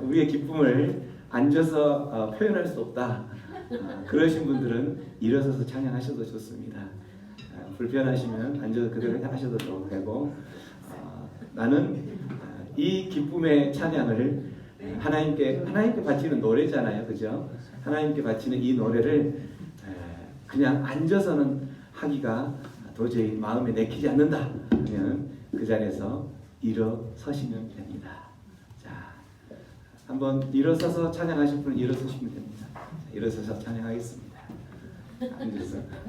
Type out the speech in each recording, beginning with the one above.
우리의 기쁨을 앉아서 표현할 수 없다. 그러신 분들은 일어서서 찬양하셔도 좋습니다. 불편하시면 앉아서 그대로 하셔도 되고, 나는 이 기쁨의 찬양을 하나님께 바치는 노래잖아요, 그죠? 하나님께 바치는 이 노래를 그냥 앉아서는 하기가 도저히 마음에 내키지 않는다 하면 그 자리에서 일어서시면 됩니다. 자, 한번 일어서서 찬양하실 분은 일어서시면 됩니다. 일어서서 찬양하겠습니다.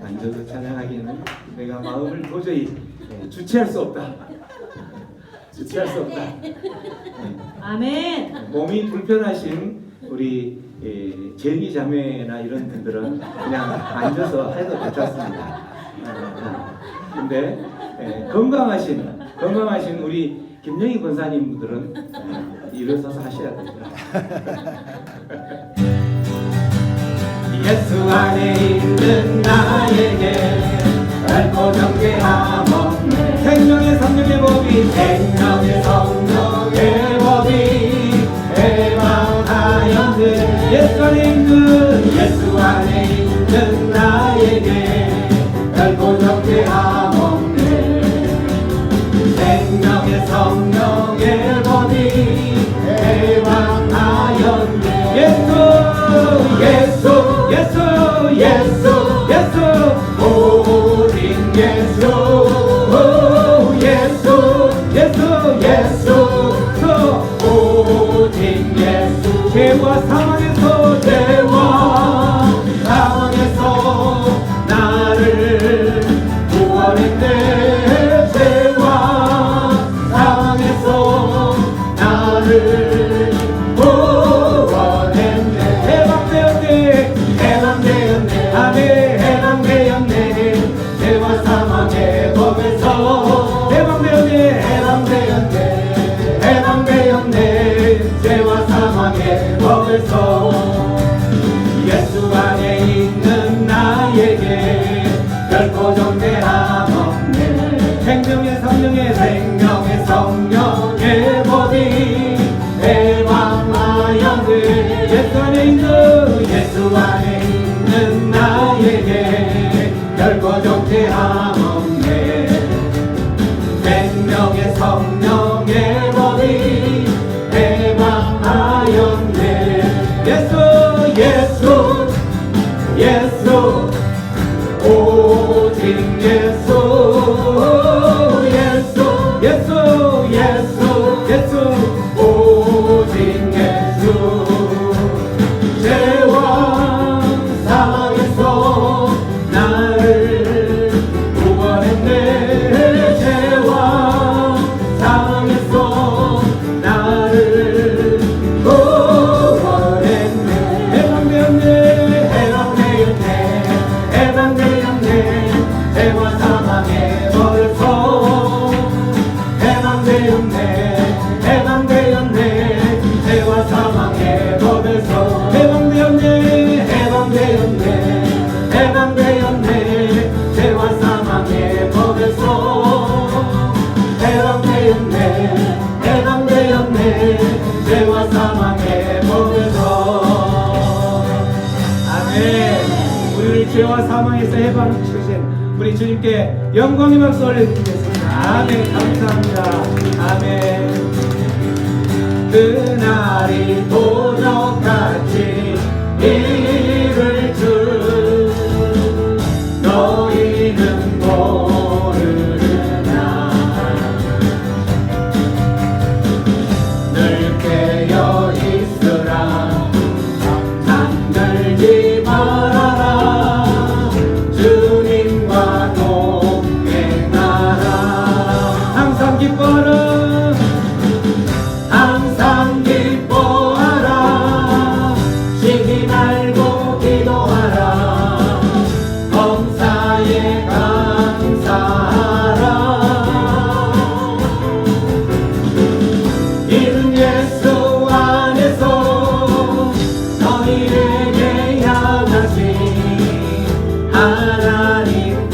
앉아서 찬양하기에는 내가 마음을 도저히 주체할 수 없다. 주체할 수 없다. 아멘. 몸이 불편하신 우리 제니 자매나 이런 분들은 그냥 앉아서 해도 괜찮습니다. 근데 건강하신 우리 김영희 권사님 분들은 일어서서 하셔야 됩니다. 예수 안에 있는 나에게 밝고 경계함 없네. 생명의 성령의 법이 해방하였네. 예수 안에 있는 나에게 밝고 경계함 없네. 생명의 성령의 법이 해방하였네. 예수 오직 예수 오직 예수. 죄와 상황에서 나를 구원했네. 죄와 상황에서 나를 구원했네. 해방되었네. 아멘. 해방되었네. 죄와 사망의 법에서 해방되었네. 죄와 사망의 법에서 예수 안에 있는 나에게 결코 존재함 없네. 생명의 성령의 법이 해방하였네. 예수 안에 있는 나에게 결코 존재함 없네. 생명의 성령의 법이 해방하였네. 예수 오직 예수 오직 예수. 죄와 사망에서 나를 구원했네. 죄와 사망에서 나를 구원했네. 해방되었네. 죄와 사망의 법에서 해방되었네. 죄와 사망의 법에서 해방되었네. 죄와 사망의 법에서 해방되었네. 죄와 사망의 법에서. 아멘. 우리를 죄와 사망에서 해방 주신 우리 주님께 영광의 박수 올려드리겠습니다. 아멘. 감사합니다. 아멘. 그날이 도적같이 이를 줄 너희는 모르느냐. 늘 깨어 있으라. 잠들지 말아라. 주님과 동행하라. 항상 기뻐라. 쉬지 말고 기도하라. 범사에 감사하라. 이는 예수 안에서 너희에게 향하신 하나님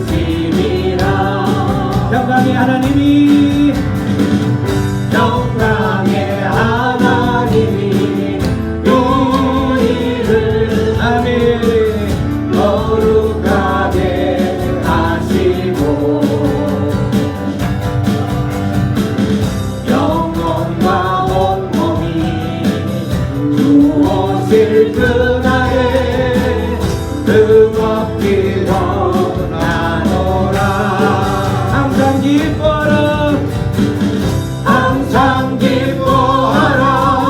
뜻이니라. 영광의 하나님이 영광의 기뻐하라.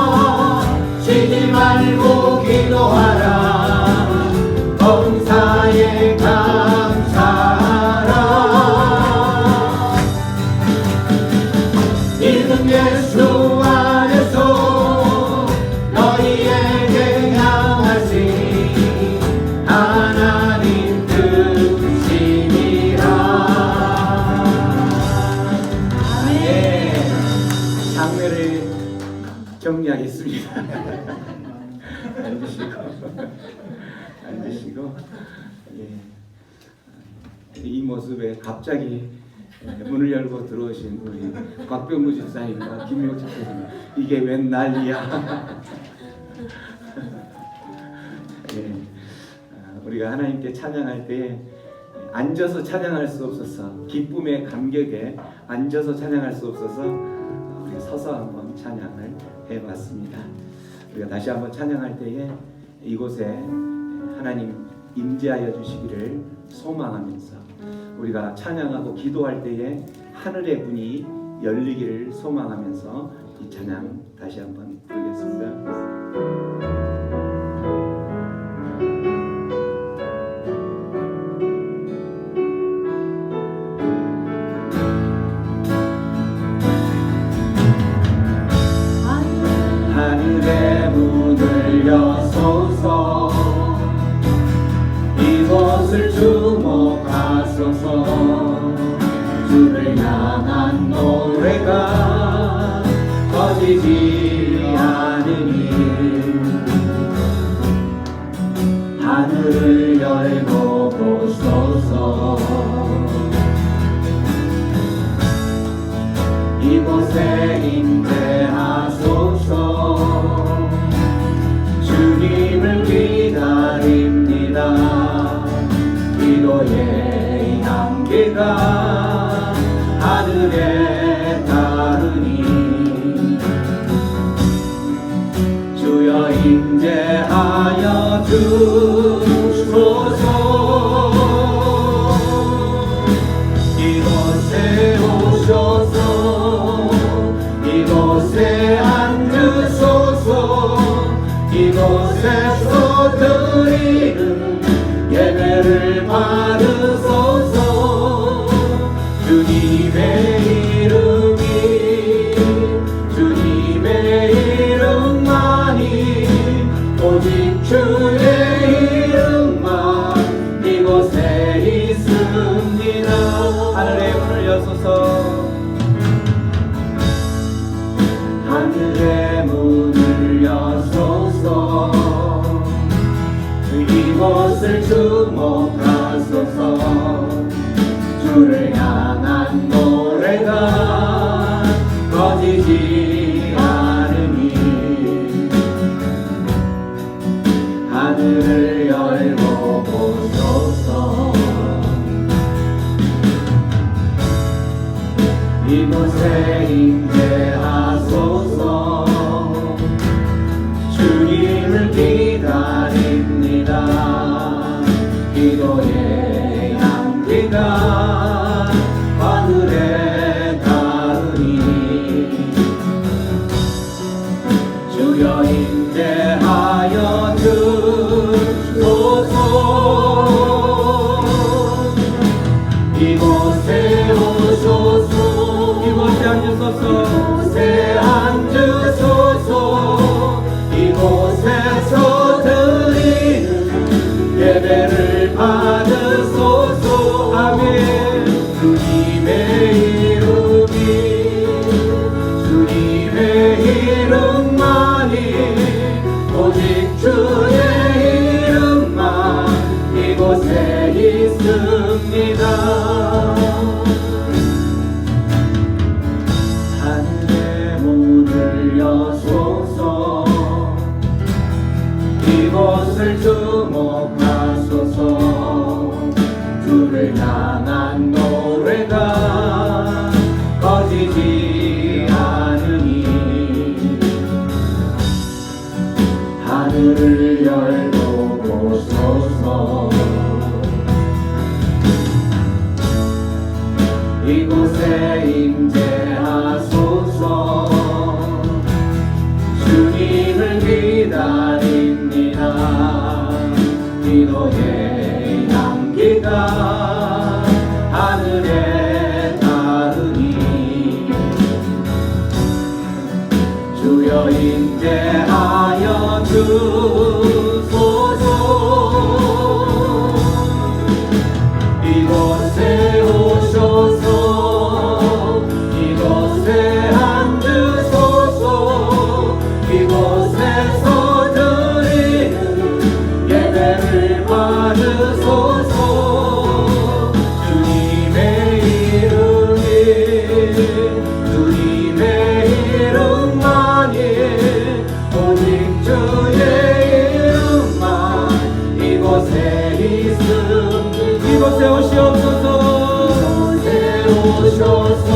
쉬지 말고 기도하라. 범사에 감사하라. 믿음 예수 안에서 너희에게 향하신 하나님 뜻이니라. 네, 장례를 정리하겠습니다. 앉으시고 예. 이 모습에 갑자기 문을 열고 들어오신 우리 곽병무 집사님과 김용 집사님, 이게 웬 난리야. 예. 우리가 하나님께 찬양할 때 앉아서 찬양할 수 없어서, 기쁨의 감격에 앉아서 찬양할 수 없어서 우리가 서서 한번 찬양을 해봤습니다. 우리가 다시 한번 찬양할 때에 이곳에 하나님 임재하여 주시기를 소망하면서, 우리가 찬양하고 기도할 때에 하늘의 문이 열리기를 소망하면서 이 찬양 다시 한번 부르겠습니다. 하늘의 문을 여소서. 이곳을 주목하소서. 주를 향한 노래가 꺼지지 않으니 하늘을 열고 보소서. 이곳에 임재하소서. 주님을 기다립니다. 기도의 향기가 하늘에 따르니 주여 임재하여 주소서. 이곳에 오셔서 이곳에 앉으소서. 이곳에서 드리는 예배를 받으소서. 주님의 이름이, 주님의 이름만이, 오직 주의 이름만 이곳에 있습니다. 하늘의 문을 여소서. 하늘의 문을 여소서. 이곳을 주목하소서. 주를 향한 노래가 꺼지지 않으니 하늘을 열고 보소서. 이곳에 임재하소서. 주님을 기다립니다. 기도의 향기가 하늘에 닿으니 주여 임재하여 주소서. 이곳에 오소서. 이곳에 앉으소서. 이곳에 앉으소서. 이곳에서 드리는 예배를 받으소서. 아멘. 주님의 이름이, 주님의 이름만이, 오직 주의 이름만 이곳에 있습니다. 하늘의 문을 여소서. 이곳을 주목하소서. 주를 향한 노래가 꺼지지 않으니 하늘을 열고 보소서. 이곳에 임재하소서. 주여 인대하여 주소서. 이곳에 오셔서 이곳에 앉으소서. 이곳에서 드리는 예배를 받으소서. 주님의 이름만이 오직 주의 이름만 이곳에 있음. 이곳에 오시옵소서. 이곳에 오셔서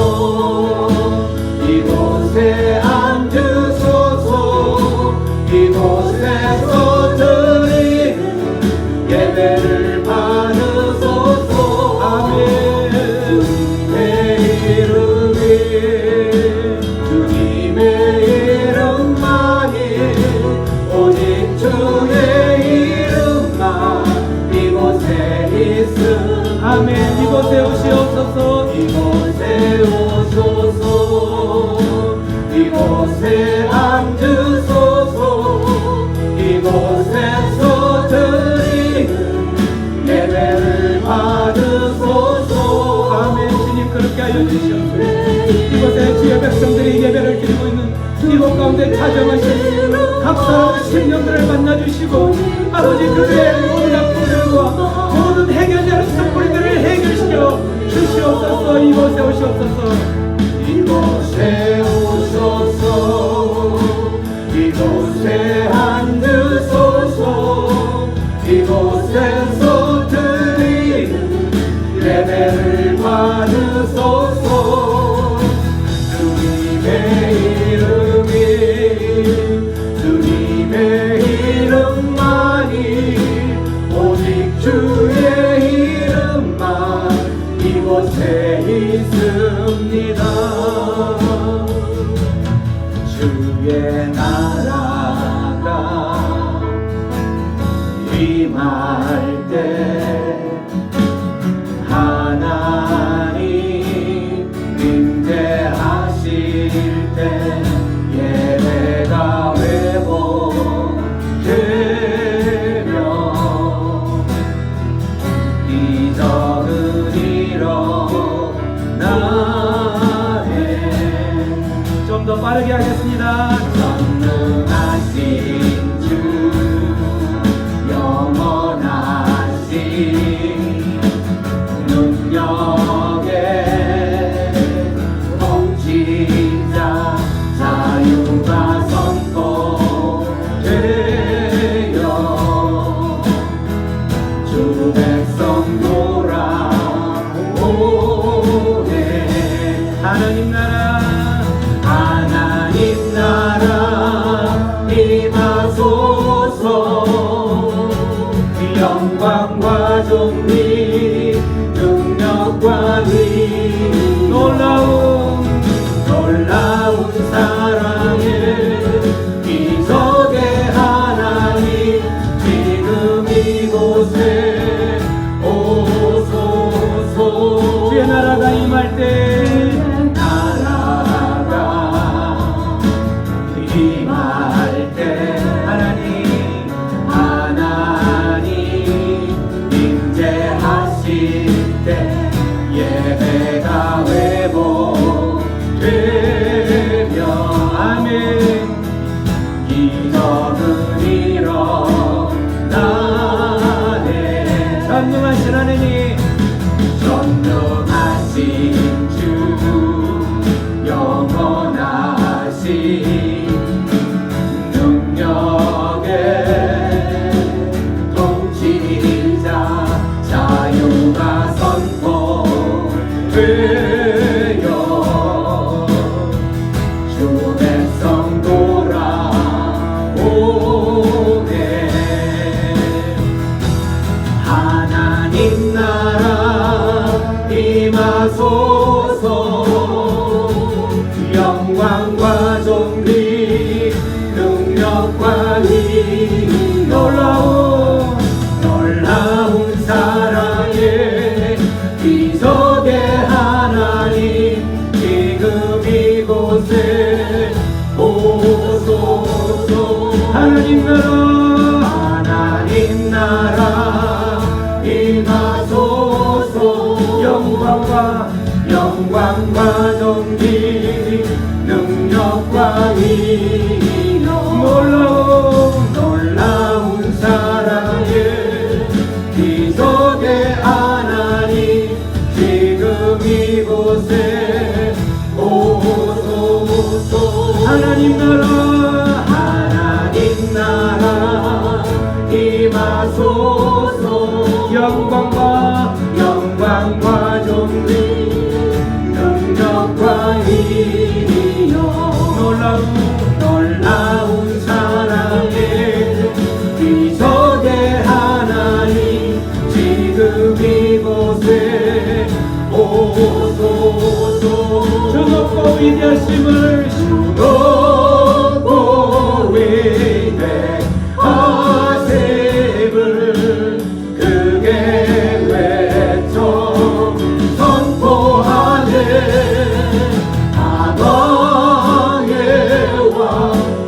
이곳에 앉으소서. 이곳에서 드리는 예배를 받으소서. 아멘. 주님의 이름만이 오직 주의 이름만 이곳에 있음. 아멘. 이곳에 오시옵소서. 이곳에 오소서. 이곳에 앉으소서. 이곳에서 드리는 예배를 받으소서. 아멘. 주님 그렇게 하여 주시옵소서. 이곳에 주의 백성들이 예배를 드리고 있는 이곳 가운데 찾아가신 각 사람의 심령들을 만나주시고 아버지 그들의 모든 아픔들과 모든 해결자는 선뿌리들을 해결시켜 주시옵소서. 이곳에 오시옵소서. 이곳에 오셔서 이곳에 앉으소서. 이곳에서 드리는 예배를 받으소서. 주님의 이름만이 오직 주의 이름만 이곳에 있습니다. 주의 나라가 임할 때 하나님 임재하실 때 예배가 회복되며 이적은 일어나네. 좀 더 빠르게 하겠습니다. 전능하신 주 영원하신 능력의 통치자 자유가 선포되어 주 백성 돌아오네. 하나님 나라 임하소서. 영광과 존귀 능력과 힘 놀라운 사랑의 기적의 하나님 지금 이곳에 오소서. 주의 나라가 임할 때 임할 때 하나님 임재하실 때 예배가 회복되며 아멘. 이적은 일어나네. 전능하신 하나님 전능하신 주 영원하신 능력의 통치자 자유가 선포되어 주 백성 돌아오네. 하나님 나라 임하소서. 영광과 존귀 능력과 힘 놀라운 사랑의 기적의 하나님 지금 이곳에 오소서. 오소서 하나님 나라 하나님 나라 임하소서 영광과 존귀 능력과 위력 놀라운 사랑의 기적의 하나님 지금 이곳에 오소서 하나님 나라 임하소서 영광과 존귀 능력과 위력 놀라운 사랑의 기적의 하나님 지금 이곳에 오소서 주높고 위대하심을 주높고 위대하심을 크게 외쳐 선포하네 하나의 왕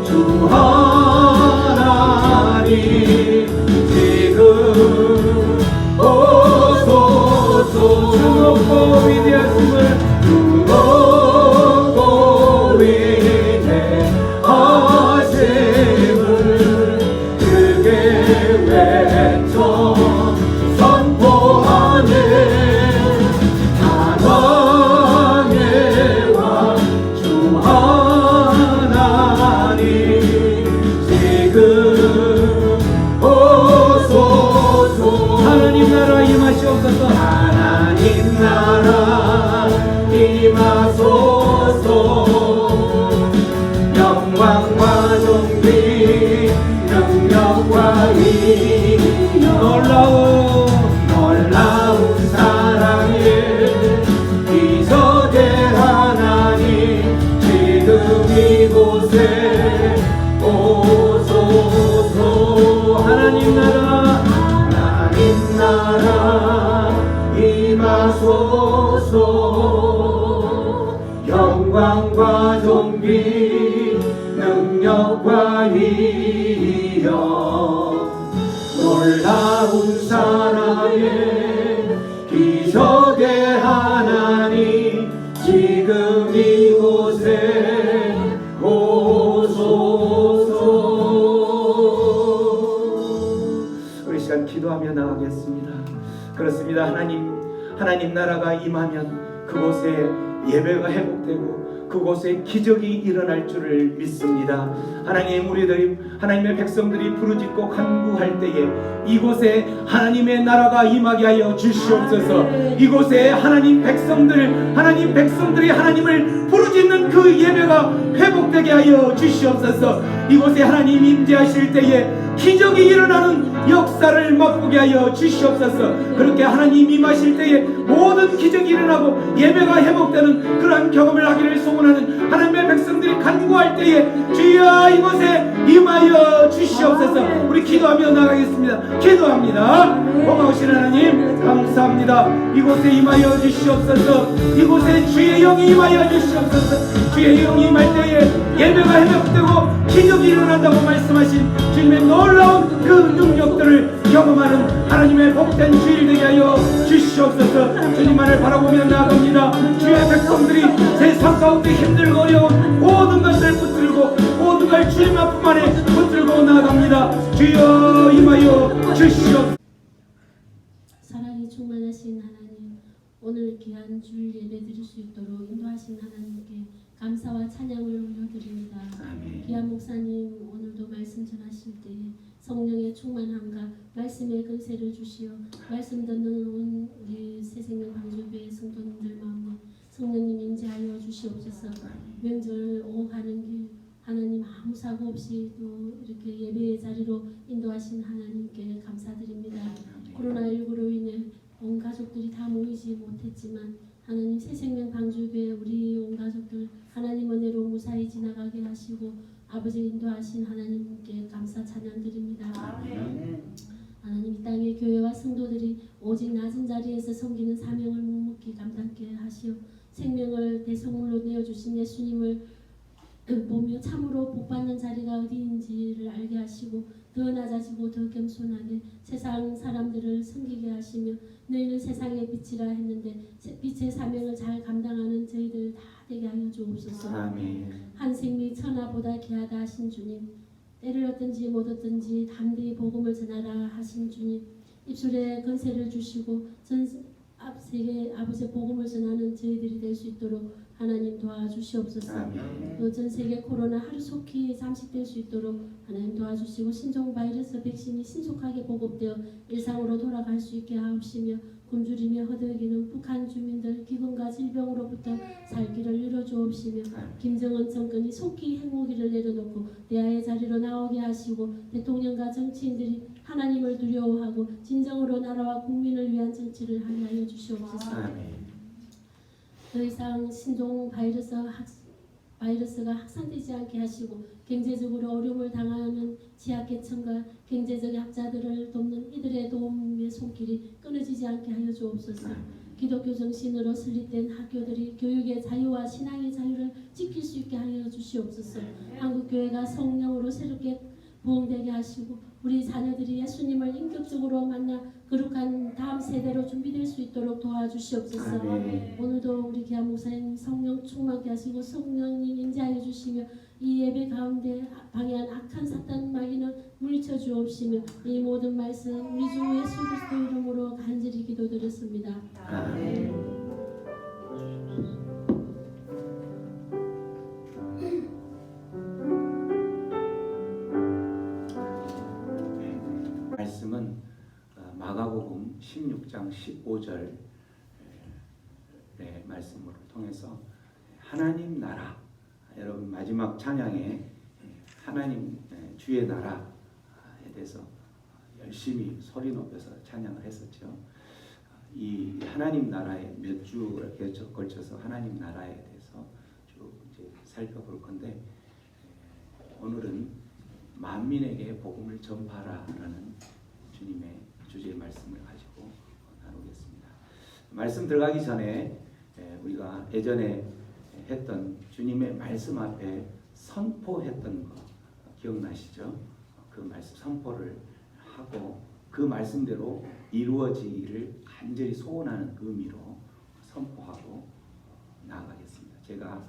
주 하나님 지금 오소서 주높고 위대하심을 주높고 위대하심을 크게 외쳐 선포하네 하나의 왕 주 하나님 지금 오소서 하나님 나라 임하시옵소서 하나님 나라 임하소서 영광과 존귀 능력과 위력 놀라운 사랑의 기적의 하나님 지금 이곳에 오소서 하나님 나라 임하소서 영광과 존귀 능력과 위력 놀라운 사랑의 기적의 하나님 지금 이곳에 오소서 우리 시간 기도하며 나가겠습니다. 그렇습니다. 하나님 나라가 임하면 그곳에 예배가 회복되고 그곳에 기적이 일어날 줄을 믿습니다. 하나님의 백성들이 부르짖고 간구할 때에 이곳에 하나님의 나라가 임하게 하여 주시옵소서. 이곳에 하나님 백성들이 하나님을 부르짖는 그 예배가 회복되게 하여 주시옵소서. 이곳에 하나님 임재하실 때에 기적이 일어나는 역사를 맛보게 하여 주시옵소서. 그렇게 하나님 임하실 때에 모든 기적이 일어나고 예배가 회복되는 그러한 경험을 하기를 소원하는 하나님의 백성들이 간구할 때에 주여 이곳에 임하여 주시옵소서. 우리 기도하며 나가겠습니다. 기도합니다. 고마우신 하나님 감사합니다. 이곳에 임하여 주시옵소서. 이곳에 주의 영이 임하여 주시옵소서. 주의 영이 임할 때에 예배가 회복되고 기적이 일어난다고 말씀하신 주님의 놀라운 그 능력들을 경험하는 하나님의 복된 주일 되게 하여 주시옵소서. 주님만을 바라보며 나아갑니다. 주의 백성들이 세상 가운데 힘들고 어려운 모든 것을 붙들고 모든 걸 주님 앞 안에 붙들고 나아갑니다. 주여 임하여 주시옵소서. 사랑이 충만하신 하나님, 오늘 귀한 주일 예배 드릴 수 있도록 인도하신 하나님께 감사와 찬양을 올려드립니다. 귀한 목사님, 오늘도 말씀 전하실 때 성령의 충만함과 말씀의 근세를 주시어 말씀 듣는 온 우리 새생명 방주교회 성도님들 마음에 성령님 인재하여 주시옵소서. 명절 오후 가는 길 하나님 아무 사고 없이 또 이렇게 예배의 자리로 인도하신 하나님께 감사드립니다. 코로나19로 인해 온 가족들이 다 모이지 못했지만 하나님 새생명 방주교회 우리 온 가족들 하나님 은혜로 무사히 지나가게 하시고 아버지 인도하신 하나님께 감사 찬양드립니다. 하나님 이 땅의 교회와 성도들이 오직 낮은 자리에서 섬기는 사명을 묵묵히 감당케 하시어 생명을 대성물로 내어주신 예수님을 보며 참으로 복받는 자리가 어디인지를 알게 하시고 더 낮아지고 더 겸손하게 세상 사람들을 섬기게 하시며 너희는 세상의 빛이라 했는데 빛의 사명을 잘 감당하는 저희들 다 되게 하여 주옵소서. 아멘. 한 생미 천하보다 귀하다 하신 주님, 때를 얻든지 못 얻든지 담대히 복음을 전하라 하신 주님, 입술에 건세를 주시고 전 세계 아버지의 복음을 전하는 저희들이 될 수 있도록 하나님 도와주시옵소서. 아멘. 또 전 세계 코로나 하루속히 잠식될 수 있도록 하나님 도와주시고 신종 바이러스 백신이 신속하게 보급되어 일상으로 돌아갈 수 있게 하옵시며 굶주리며 허덕이는 북한 주민들 기근과 질병으로부터 살기를 이뤄주옵시며 김정은 정권이 속히 핵무기를 내려놓고 대화의 자리로 나오게 하시고 대통령과 정치인들이 하나님을 두려워하고 진정으로 나라와 국민을 위한 정치를 하게 하여 주시옵소서. 아멘. 더 이상 신종 바이러스가 확산되지 않게 하시고 경제적으로 어려움을 당하는 지하계층과 경제적 약자들을 돕는 이들의 도움의 손길이 끊어지지 않게 하여 주옵소서. 기독교 정신으로 설립된 학교들이 교육의 자유와 신앙의 자유를 지킬 수 있게 하여 주시옵소서. 한국교회가 성령으로 새롭게 부흥되게 하시고 우리 자녀들이 예수님을 인격적으로 만나 거룩한 다음 세대로 준비될 수 있도록 도와주시옵소서. 아멘. 오늘도 우리 기한 목사님 성령 충만케 하시고 성령님 인자하여 주시며 이 예배 가운데 방해한 악한 사탄 마귀는 물리쳐 주옵시며 이 모든 말씀 우리 주 예수 그리스도 이름으로 간절히 기도드렸습니다. 아멘. 말씀은 마가복음 16장 15절의 말씀으로 통해서 하나님 나라, 여러분 마지막 찬양에 하나님 주의 나라에 대해서 열심히 소리 높여서 찬양을 했었죠. 이 하나님 나라의 몇 주에 걸쳐서 하나님 나라에 대해서 쭉 이제 살펴볼 건데 오늘은 만민에게 복음을 전파하라라는 주님의 주제의 말씀을 가지고 나누겠습니다. 말씀 들어가기 전에 우리가 예전에 했던 주님의 말씀 앞에 선포했던 거 기억나시죠? 그 말씀 선포를 하고 그 말씀대로 이루어지기를 간절히 소원하는 의미로 선포하고 나아가겠습니다. 제가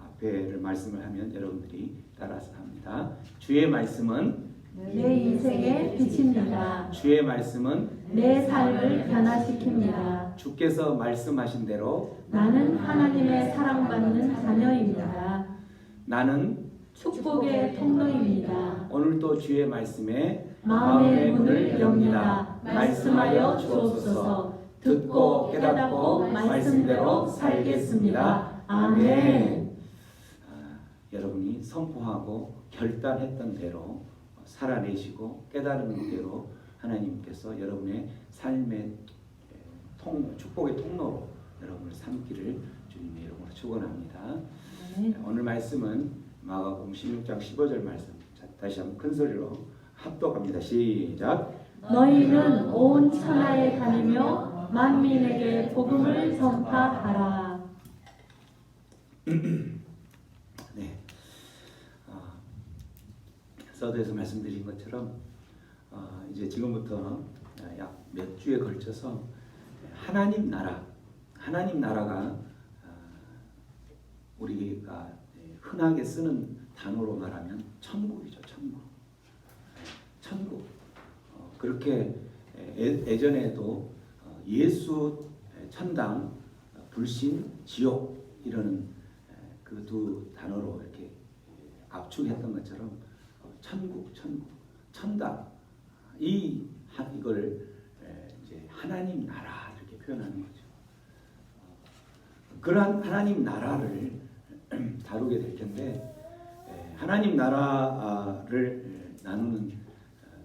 앞에를 말씀을 하면 여러분들이 따라서 합니다. 주의 말씀은 내 인생의 빛입니다. 주의 말씀은 내 삶을 변화시킵니다. 주께서 말씀하신 대로 나는 하나님의 사랑받는 자녀입니다. 나는 축복의 통로입니다. 오늘도 주의 말씀에 마음의 문을 엽니다. 말씀하여 주옵소서. 듣고 깨닫고 말씀대로 살겠습니다. 아멘. 여러분이 선포하고 결단했던 대로 살아내시고 깨달은 대로 하나님께서 여러분의 삶의 축복의 통로로 여러분을 삼기를 주님의 이름으로 축원합니다. 오늘 말씀은 마가복음 16장 15절 말씀. 자, 다시 한번 큰 소리로 합독합니다. 시작. 너희는 온 천하에 다니며 만민에게 복음을 전파하라. 네. 서두에서 말씀드린 것처럼 이제 지금부터 약 몇 주에 걸쳐서 하나님 나라가 우리가 흔하게 쓰는 단어로 말하면 천국이죠. 천국. 그렇게 예전에도 예수 천당, 불신, 지옥 이런 그 두 단어로 이렇게 압축했던 것처럼 천국, 천당 이걸 이제 하나님 나라 이렇게 표현하는 거죠. 그러한 하나님 나라를 다루게 될 텐데 하나님 나라를 나누는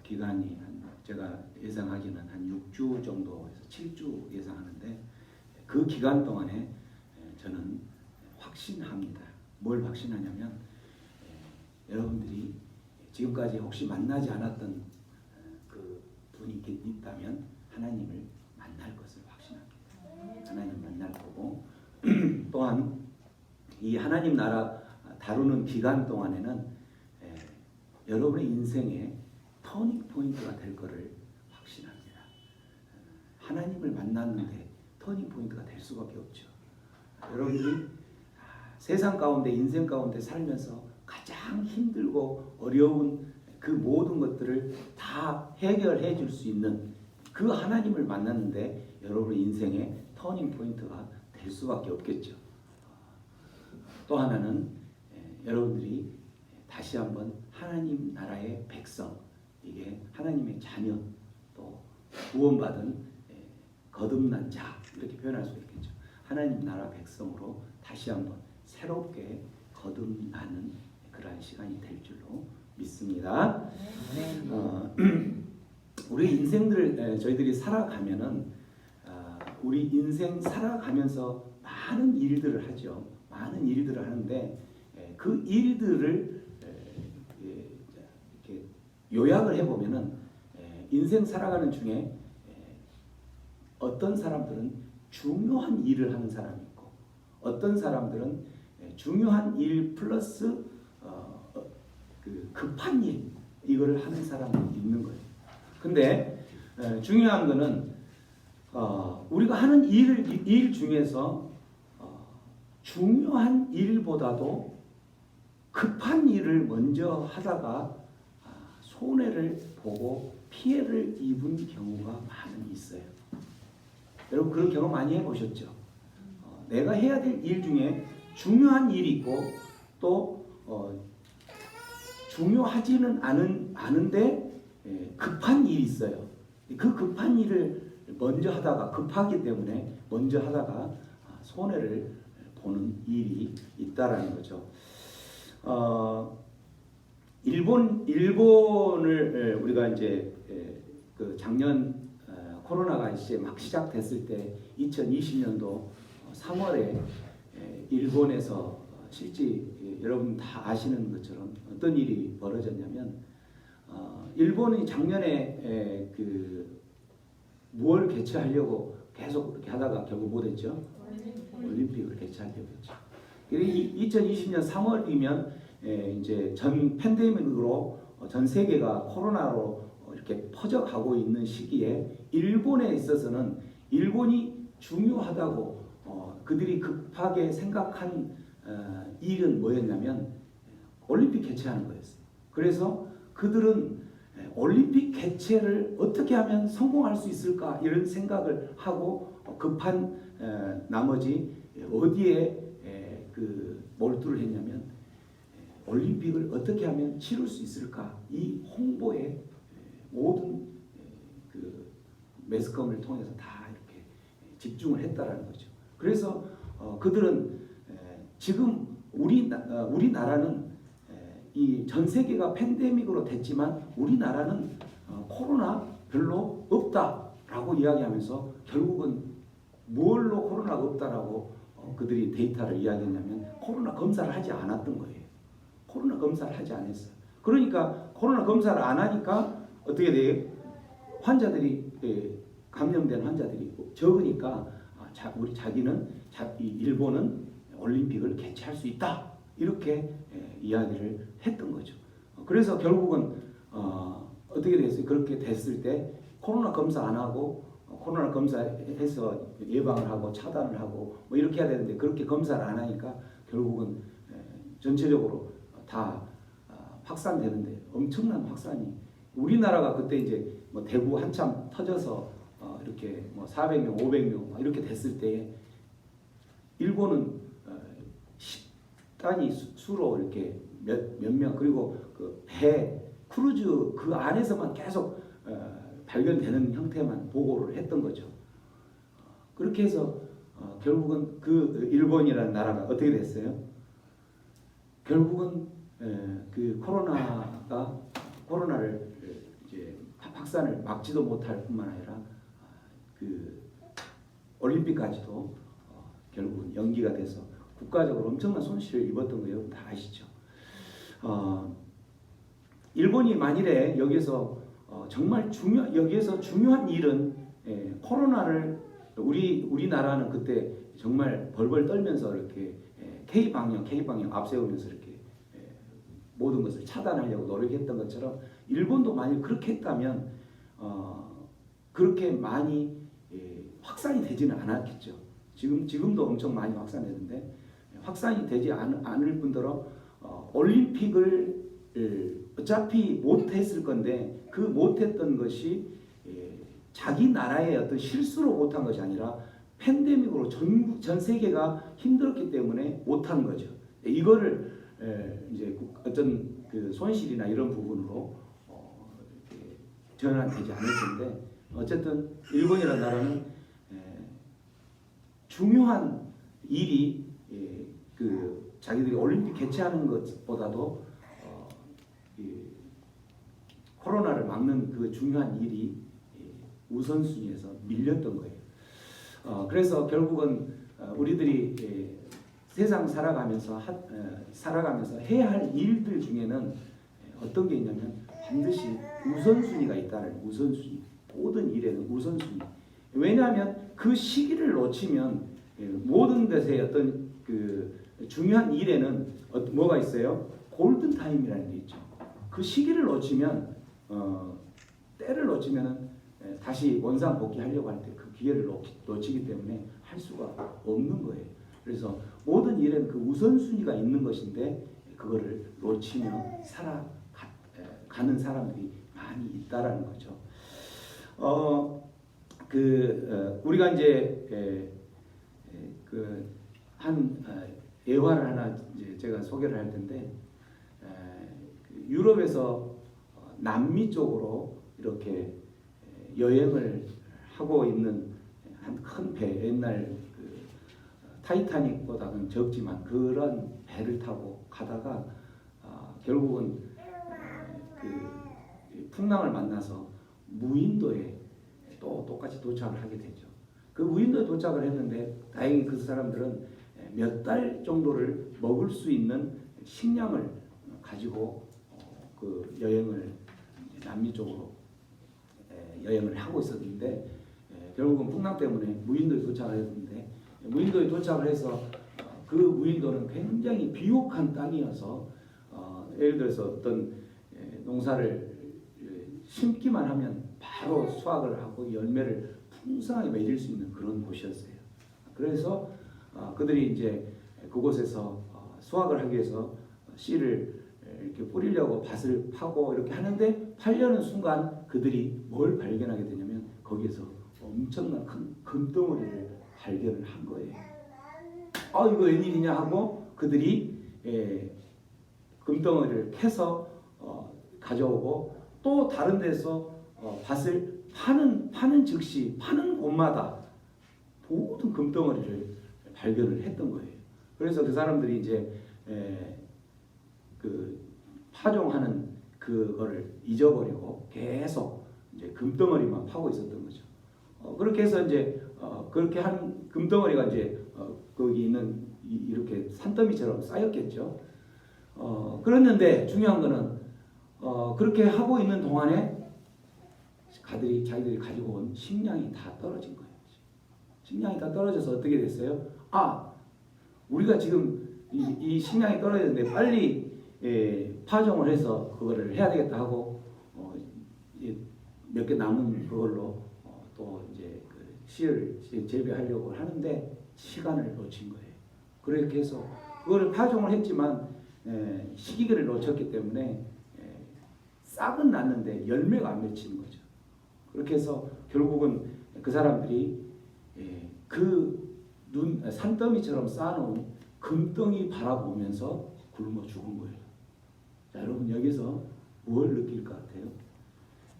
기간이 제가 예상하기는 한 6주 정도에서 7주 예상하는데 그 기간 동안에 저는 확신합니다. 뭘 확신하냐면 여러분들이 지금까지 혹시 만나지 않았던 그 분이 있다면 하나님을 만날 것을 확신합니다. 하나님 만날 거고 또한 이 하나님 나라 다루는 기간 동안에는 여러분의 인생의 터닝 포인트가 될 것을 확신합니다. 하나님을 만났는데 터닝 포인트가 될 수밖에 없죠. 여러분들이 세상 가운데 인생 가운데 살면서 가장 힘들고 어려운 그 모든 것들을 다 해결해 줄 수 있는 그 하나님을 만났는데 여러분의 인생의 터닝 포인트가 될 수밖에 없겠죠. 또 하나는 여러분들이 다시 한번 하나님 나라의 백성, 이게 하나님의 자녀, 또 구원받은 거듭난 자, 이렇게 표현할 수 있겠죠. 하나님 나라 백성으로 다시 한번 새롭게 거듭나는 그러한 시간이 될 줄로 믿습니다. 우리 인생들 저희들이 살아가면은 우리 인생 살아가면서 많은 일들을 하죠. 많은 일들을 하는데 그 일들을 이렇게 요약을 해보면은 인생 살아가는 중에 어떤 사람들은 중요한 일을 하는 사람이 있고 어떤 사람들은 중요한 일 플러스 그 급한 일 이거를 하는 사람이 있는 거예요. 근데 중요한 거는 우리가 하는 일 중에서 중요한 일보다도 급한 일을 먼저 하다가 손해를 보고 피해를 입은 경우가 많이 있어요. 여러분 그런 경험 많이 해보셨죠? 내가 해야 될 일 중에 중요한 일이 있고 또 중요하지는 않은데 급한 일이 있어요. 그 급한 일을 먼저 하다가 급하기 때문에 먼저 하다가 손해를 보는 일이 있다라는 거죠. 일본을 우리가 이제 그 작년 코로나가 이제 막 시작됐을 때 2020년도 3월에 일본에서 실제 여러분 다 아시는 것처럼 어떤 일이 벌어졌냐면 일본이 작년에 그 무엇을 개최하려고 계속 그렇게 하다가 결국 못했죠. 올림픽을 개최하려고 했죠. 2020년 3월이면 이제 전 팬데믹으로 전 세계가 코로나로 이렇게 퍼져가고 있는 시기에 일본에 있어서는 일본이 중요하다고 그들이 급하게 생각한 일은 뭐였냐면 올림픽 개최하는 거였어요. 그래서 그들은 올림픽 개최를 어떻게 하면 성공할 수 있을까 이런 생각을 하고 급한 나머지 어디에 그 몰두를 했냐면 올림픽을 어떻게 하면 치를 수 있을까 이 홍보에 모든 그 매스컴을 통해서 다 이렇게 집중을 했다라는 거죠. 그래서 그들은 지금 우리나라는 이 전 세계가 팬데믹으로 됐지만 우리나라는 코로나 별로 없다라고 이야기하면서 결국은 뭘로 코로나가 없다라고 그들이 데이터를 이야기했냐면 코로나 검사를 하지 않았던 거예요. 코로나 검사를 하지 않았어요. 그러니까 코로나 검사를 안 하니까 어떻게 돼요? 환자들이 감염된 환자들이 적으니까 우리 자기는 일본은 올림픽을 개최할 수 있다 이렇게 이야기를 했던 거죠. 그래서 결국은 어떻게 됐어요? 그렇게 됐을 때 코로나 검사 안 하고 코로나 검사해서 예방을 하고 차단을 하고 뭐 이렇게 해야 되는데 그렇게 검사를 안 하니까 결국은 전체적으로 다 확산되는데 엄청난 확산이 우리나라가 그때 이제 뭐 대구 한참 터져서 이렇게 뭐 400명, 500명 이렇게 됐을 때 일본은 10단위 수로 이렇게 몇 명 그리고 그 배 크루즈 그 안에서만 계속 발견되는 형태만 보고를 했던 거죠. 그렇게 해서 결국은 그 일본이라는 나라가 어떻게 됐어요? 결국은 그 코로나를 이제 확산을 막지도 못할 뿐만 아니라 그 올림픽까지도 결국은 연기가 돼서 국가적으로 엄청난 손실을 입었던 거 여러분 다 아시죠? 일본이 만일에 여기서 정말 여기에서 중요한 일은 코로나를 우리나라는 그때 정말 벌벌 떨면서 이렇게 K 방역 앞세우면서 이렇게 모든 것을 차단하려고 노력했던 것처럼 일본도 만약 그렇게 했다면 그렇게 많이 확산이 되지는 않았겠죠. 지금도 엄청 많이 확산되는데 확산이 되지 않을 뿐더러 올림픽을 어차피 못했을 건데 그 못했던 것이 자기 나라의 어떤 실수로 못한 것이 아니라 팬데믹으로 전 세계가 힘들었기 때문에 못한 거죠. 이거를 이제 어떤 그 손실이나 이런 부분으로 이렇게 전환되지 않을 텐데 어쨌든 일본이라는 나라는 중요한 일이 그 자기들이 올림픽 개최하는 것보다도 코로나를 막는 그 중요한 일이 우선순위에서 밀렸던 거예요. 그래서 결국은 우리들이 세상 살아가면서 해야 할 일들 중에는 어떤 게 있냐면 반드시 우선순위가 있다는 우선순위. 모든 일에는 우선순위. 왜냐하면 그 시기를 놓치면 모든 것의 어떤 그 중요한 일에는 뭐가 있어요? 골든 타임이라는 게 있죠. 그 시기를 놓치면 때를 놓치면은 다시 원상 복귀하려고 할 때 그 기회를 놓치기 때문에 할 수가 없는 거예요. 그래서 모든 일에는 그 우선순위가 있는 것인데 그거를 놓치며 살아가는 사람들이 많이 있다라는 거죠. 우리가 이제 한 예화를 하나 이제 제가 소개를 할 텐데 유럽에서 남미 쪽으로 이렇게 여행을 하고 있는 한 큰 배, 옛날 그 타이타닉보다는 적지만 그런 배를 타고 가다가 결국은 그 풍랑을 만나서 무인도에 또 똑같이 도착을 하게 되죠. 그 무인도에 도착을 했는데 다행히 그 사람들은 몇 달 정도를 먹을 수 있는 식량을 가지고 그 여행을 남미 쪽으로 여행을 하고 있었는데 결국은 풍랑 때문에 무인도에 도착을 했는데 무인도에 도착을 해서 그 무인도는 굉장히 비옥한 땅이어서 예를 들어서 어떤 농사를 심기만 하면 바로 수확을 하고 열매를 풍성하게 맺을 수 있는 그런 곳이었어요. 그래서 그들이 이제 그곳에서 수확을 하기 위해서 씨를 이렇게 뿌리려고 밭을 파고 이렇게 하는데 파려는 순간 그들이 뭘 발견하게 되냐면 거기에서 엄청난 큰 금덩어리를 발견을 한 거예요. 이거 웬일이냐 하고 그들이 금덩어리를 캐서 가져오고 또 다른 데서 밭을 파는 즉시 파는 곳마다 모든 금덩어리를 발견을 했던 거예요. 그래서 그 사람들이 이제 그 파종하는 그거를 잊어버리고 계속 이제 금덩어리만 파고 있었던 거죠. 그렇게 해서 이제 그렇게 한 금덩어리가 이제 거기 있는 이렇게 산더미처럼 쌓였겠죠. 그랬는데 중요한 거는 그렇게 하고 있는 동안에 자기들이 가지고 온 식량이 다 떨어진 거예요. 식량이 다 떨어져서 어떻게 됐어요? 우리가 지금 이 식량이 떨어졌는데 빨리 파종을 해서 그거를 해야 되겠다 하고 몇 개 남은 그걸로 또 이제 그 씨를 재배하려고 하는데 시간을 놓친 거예요. 그렇게 해서 그거를 파종을 했지만 시기를 놓쳤기 때문에 싹은 났는데 열매가 안 맺히는 거죠. 그렇게 해서 결국은 그 사람들이 산더미처럼 쌓아놓은 금덩이 바라보면서 굶어 죽은 거예요. 자, 여러분 여기서 뭘 느낄 것 같아요?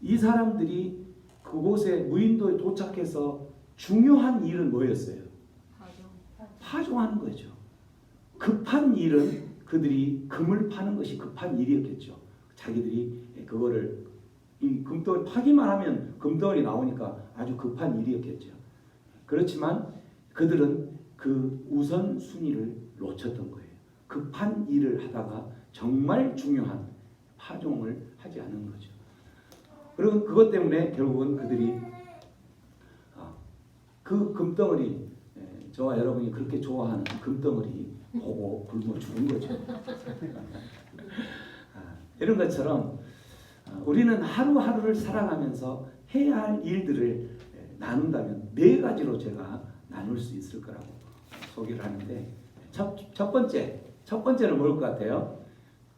이 사람들이 그곳에 무인도에 도착해서 중요한 일은 뭐였어요? 파종하는 거죠. 급한 일은 그들이 금을 파는 것이 급한 일이었겠죠. 자기들이 그거를 이 금덩어리 파기만 하면 금덩어리 나오니까 아주 급한 일이었겠죠. 그렇지만 그들은 그 우선순위를 놓쳤던 거예요. 급한 일을 하다가 정말 중요한 파종을 하지 않은 거죠. 그리고 그것 때문에 결국은 그들이 그 금덩어리, 저와 여러분이 그렇게 좋아하는 금덩어리 보고 굶어 죽은 거죠. 이런 것처럼 우리는 하루하루를 살아가면서 해야 할 일들을 나눈다면 4가지로 제가 나눌 수 있을 거라고 소개를 하는데 첫 번째는 뭘 것 같아요?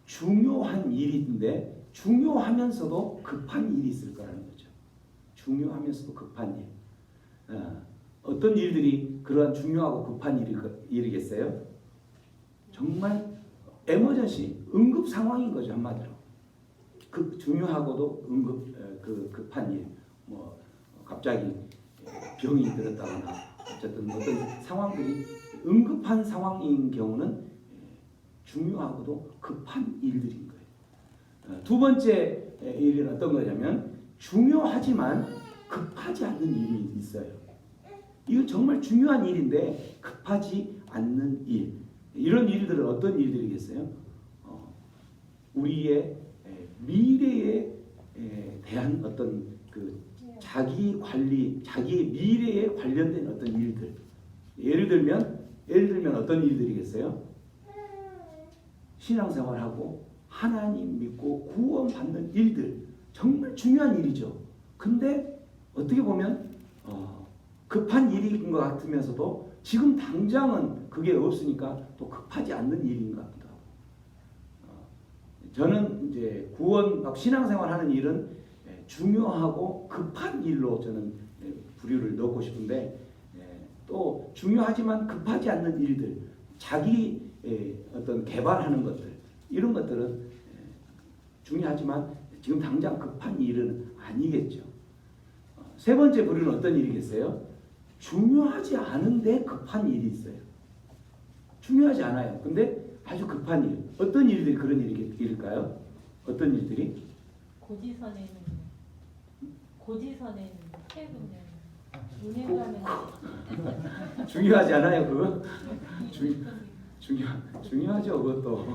중요한 일인데 중요하면서도 급한 일이 있을 거라는 거죠. 중요하면서도 급한 일. 어떤 일들이 그러한 중요하고 급한 일이겠어요? 정말 에머전시, 응급 상황인 거죠, 한마디로. 중요하고도 급한 일. 뭐 갑자기 병이 들었다거나 어쨌든 어떤 상황들이 응급한 상황인 경우는 중요하고도 급한 일들인 거예요. 두 번째 일은 어떤 거냐면 중요하지만 급하지 않는 일이 있어요. 이거 정말 중요한 일인데 급하지 않는 일. 이런 일들은 어떤 일들이겠어요? 우리의 미래에 대한 어떤 그 자기 관리, 자기의 미래에 관련된 어떤 일들. 예를 들면 어떤 일들이겠어요? 신앙생활하고 하나님 믿고 구원받는 일들. 정말 중요한 일이죠. 근데 어떻게 보면 급한 일인 것 같으면서도 지금 당장은 그게 없으니까 또 급하지 않는 일인 것 같기도 하고. 저는 이제 구원, 신앙생활하는 일은 중요하고 급한 일로 저는 부류를 넣고 싶은데 또 중요하지만 급하지 않는 일들, 자기 어떤 개발하는 것들 이런 것들은 중요하지만 지금 당장 급한 일은 아니겠죠. 세 번째 부류는 어떤 일이겠어요? 중요하지 않은데 급한 일이 있어요. 중요하지 않아요. 근데 아주 급한 일. 어떤 일들이 그런 일일까요? 어떤 일들이? 고지서내는 퇴근을 은행 가면 중요하지 않아요, 그거? 중요하죠, 그것도.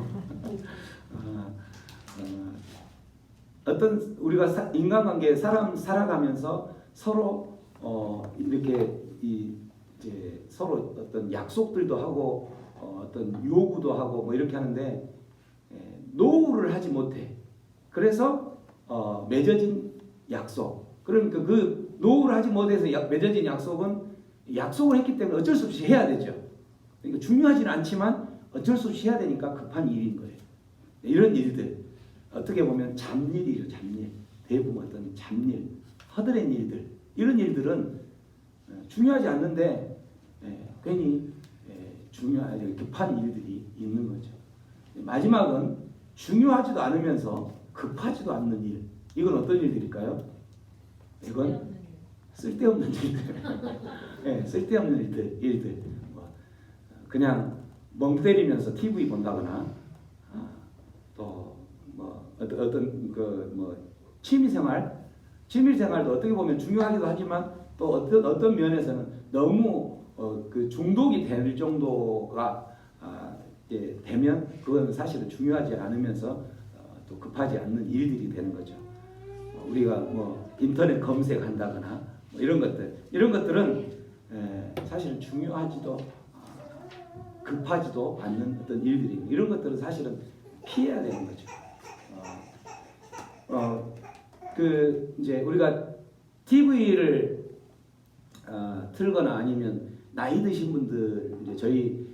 어떤 우리가 인간관계 살아가면서 서로 이렇게 이제 서로 어떤 약속들도 하고 어떤 요구도 하고 뭐 이렇게 하는데 노후를 하지 못해. 그래서 맺어진 약속. 그러니까 그 노후를 하지 못해서 맺어진 약속을 했기 때문에 어쩔 수 없이 해야 되죠. 그러니까 중요하지는 않지만 어쩔 수 없이 해야 되니까 급한 일인 거예요. 이런 일들 어떻게 보면 잡일이죠. 잡일. 대부분 어떤 잡일, 허드렛 일들 이런 일들은 중요하지 않는데 괜히 중요하지 급한 일들이 있는 거죠. 마지막은 중요하지도 않으면서 급하지도 않는 일. 이건 어떤 일들일까요? 이건 쓸데없는 일들. 네, 쓸데없는 일들. 그냥 멍 때리면서 TV 본다거나 또 뭐 어떤 취미생활도 어떻게 보면 중요하기도 하지만 또 어떤 면에서는 너무 그 중독이 될 정도가 되면 그건 사실은 중요하지 않으면서 또 급하지 않는 일들이 되는 거죠. 우리가 뭐 인터넷 검색한다거나 뭐 이런 것들은 사실은 중요하지도 급하지도 않는 어떤 일들이 이런 것들은 사실은 피해야 되는 거죠. 이제 우리가 TV를 틀거나 아니면 나이 드신 분들 이제 저희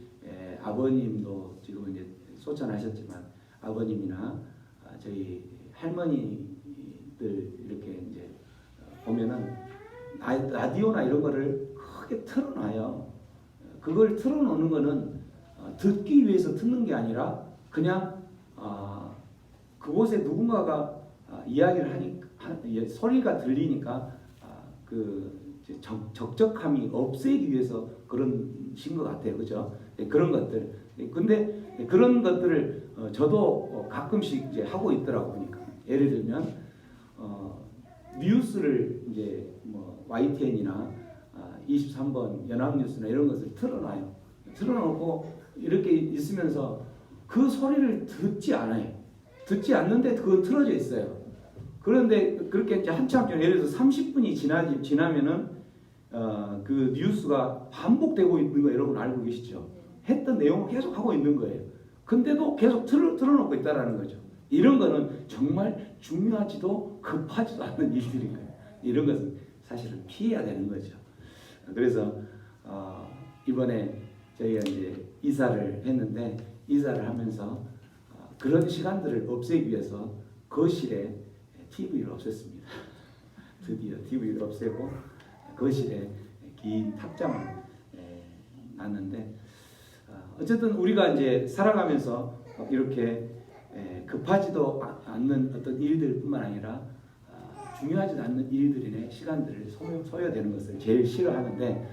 아버님도 지금 이제 소천하셨지만 아버님이나 저희 할머니들 이렇게 이제 보면은 라디오나 이런 거를 크게 틀어놔요. 그걸 틀어놓는 거는 듣기 위해서 듣는 게 아니라 그냥 그곳에 누군가가 이야기를 하니까 소리가 들리니까 그 적적함이 없애기 위해서 그런 신 것 같아요, 그렇죠? 그런 것들. 근데 그런 것들을 저도 가끔씩 이제 하고 있더라고 보니까 예를 들면 뉴스를 이제 뭐 YTN이나 23번 연합뉴스나 이런 것을 틀어놔요. 틀어놓고 이렇게 있으면서 그 소리를 듣지 않아요. 듣지 않는데 그건 틀어져 있어요. 그런데 그렇게 이제 한참 전에 예를 들어서 30분이 지나면은 그 뉴스가 반복되고 있는 거 여러분 알고 계시죠? 했던 내용을 계속 하고 있는 거예요. 근데도 계속 틀어놓고 있다라는 거죠. 이런 거는 정말 중요하지도 급하지도 않은 일들인 거예요. 이런 것은 사실은 피해야 되는 거죠. 그래서 이번에 저희가 이제 이사를 했는데 이사를 하면서 그런 시간들을 없애기 위해서 거실에 TV를 없앴습니다. 드디어 TV를 없애고 거실에 긴 탁자만 놨는데 어쨌든 우리가 이제 살아가면서 이렇게 급하지도 않는 어떤 일들뿐만 아니라 중요하지도 않는 일들의 시간들을 소요되는 것을 제일 싫어하는데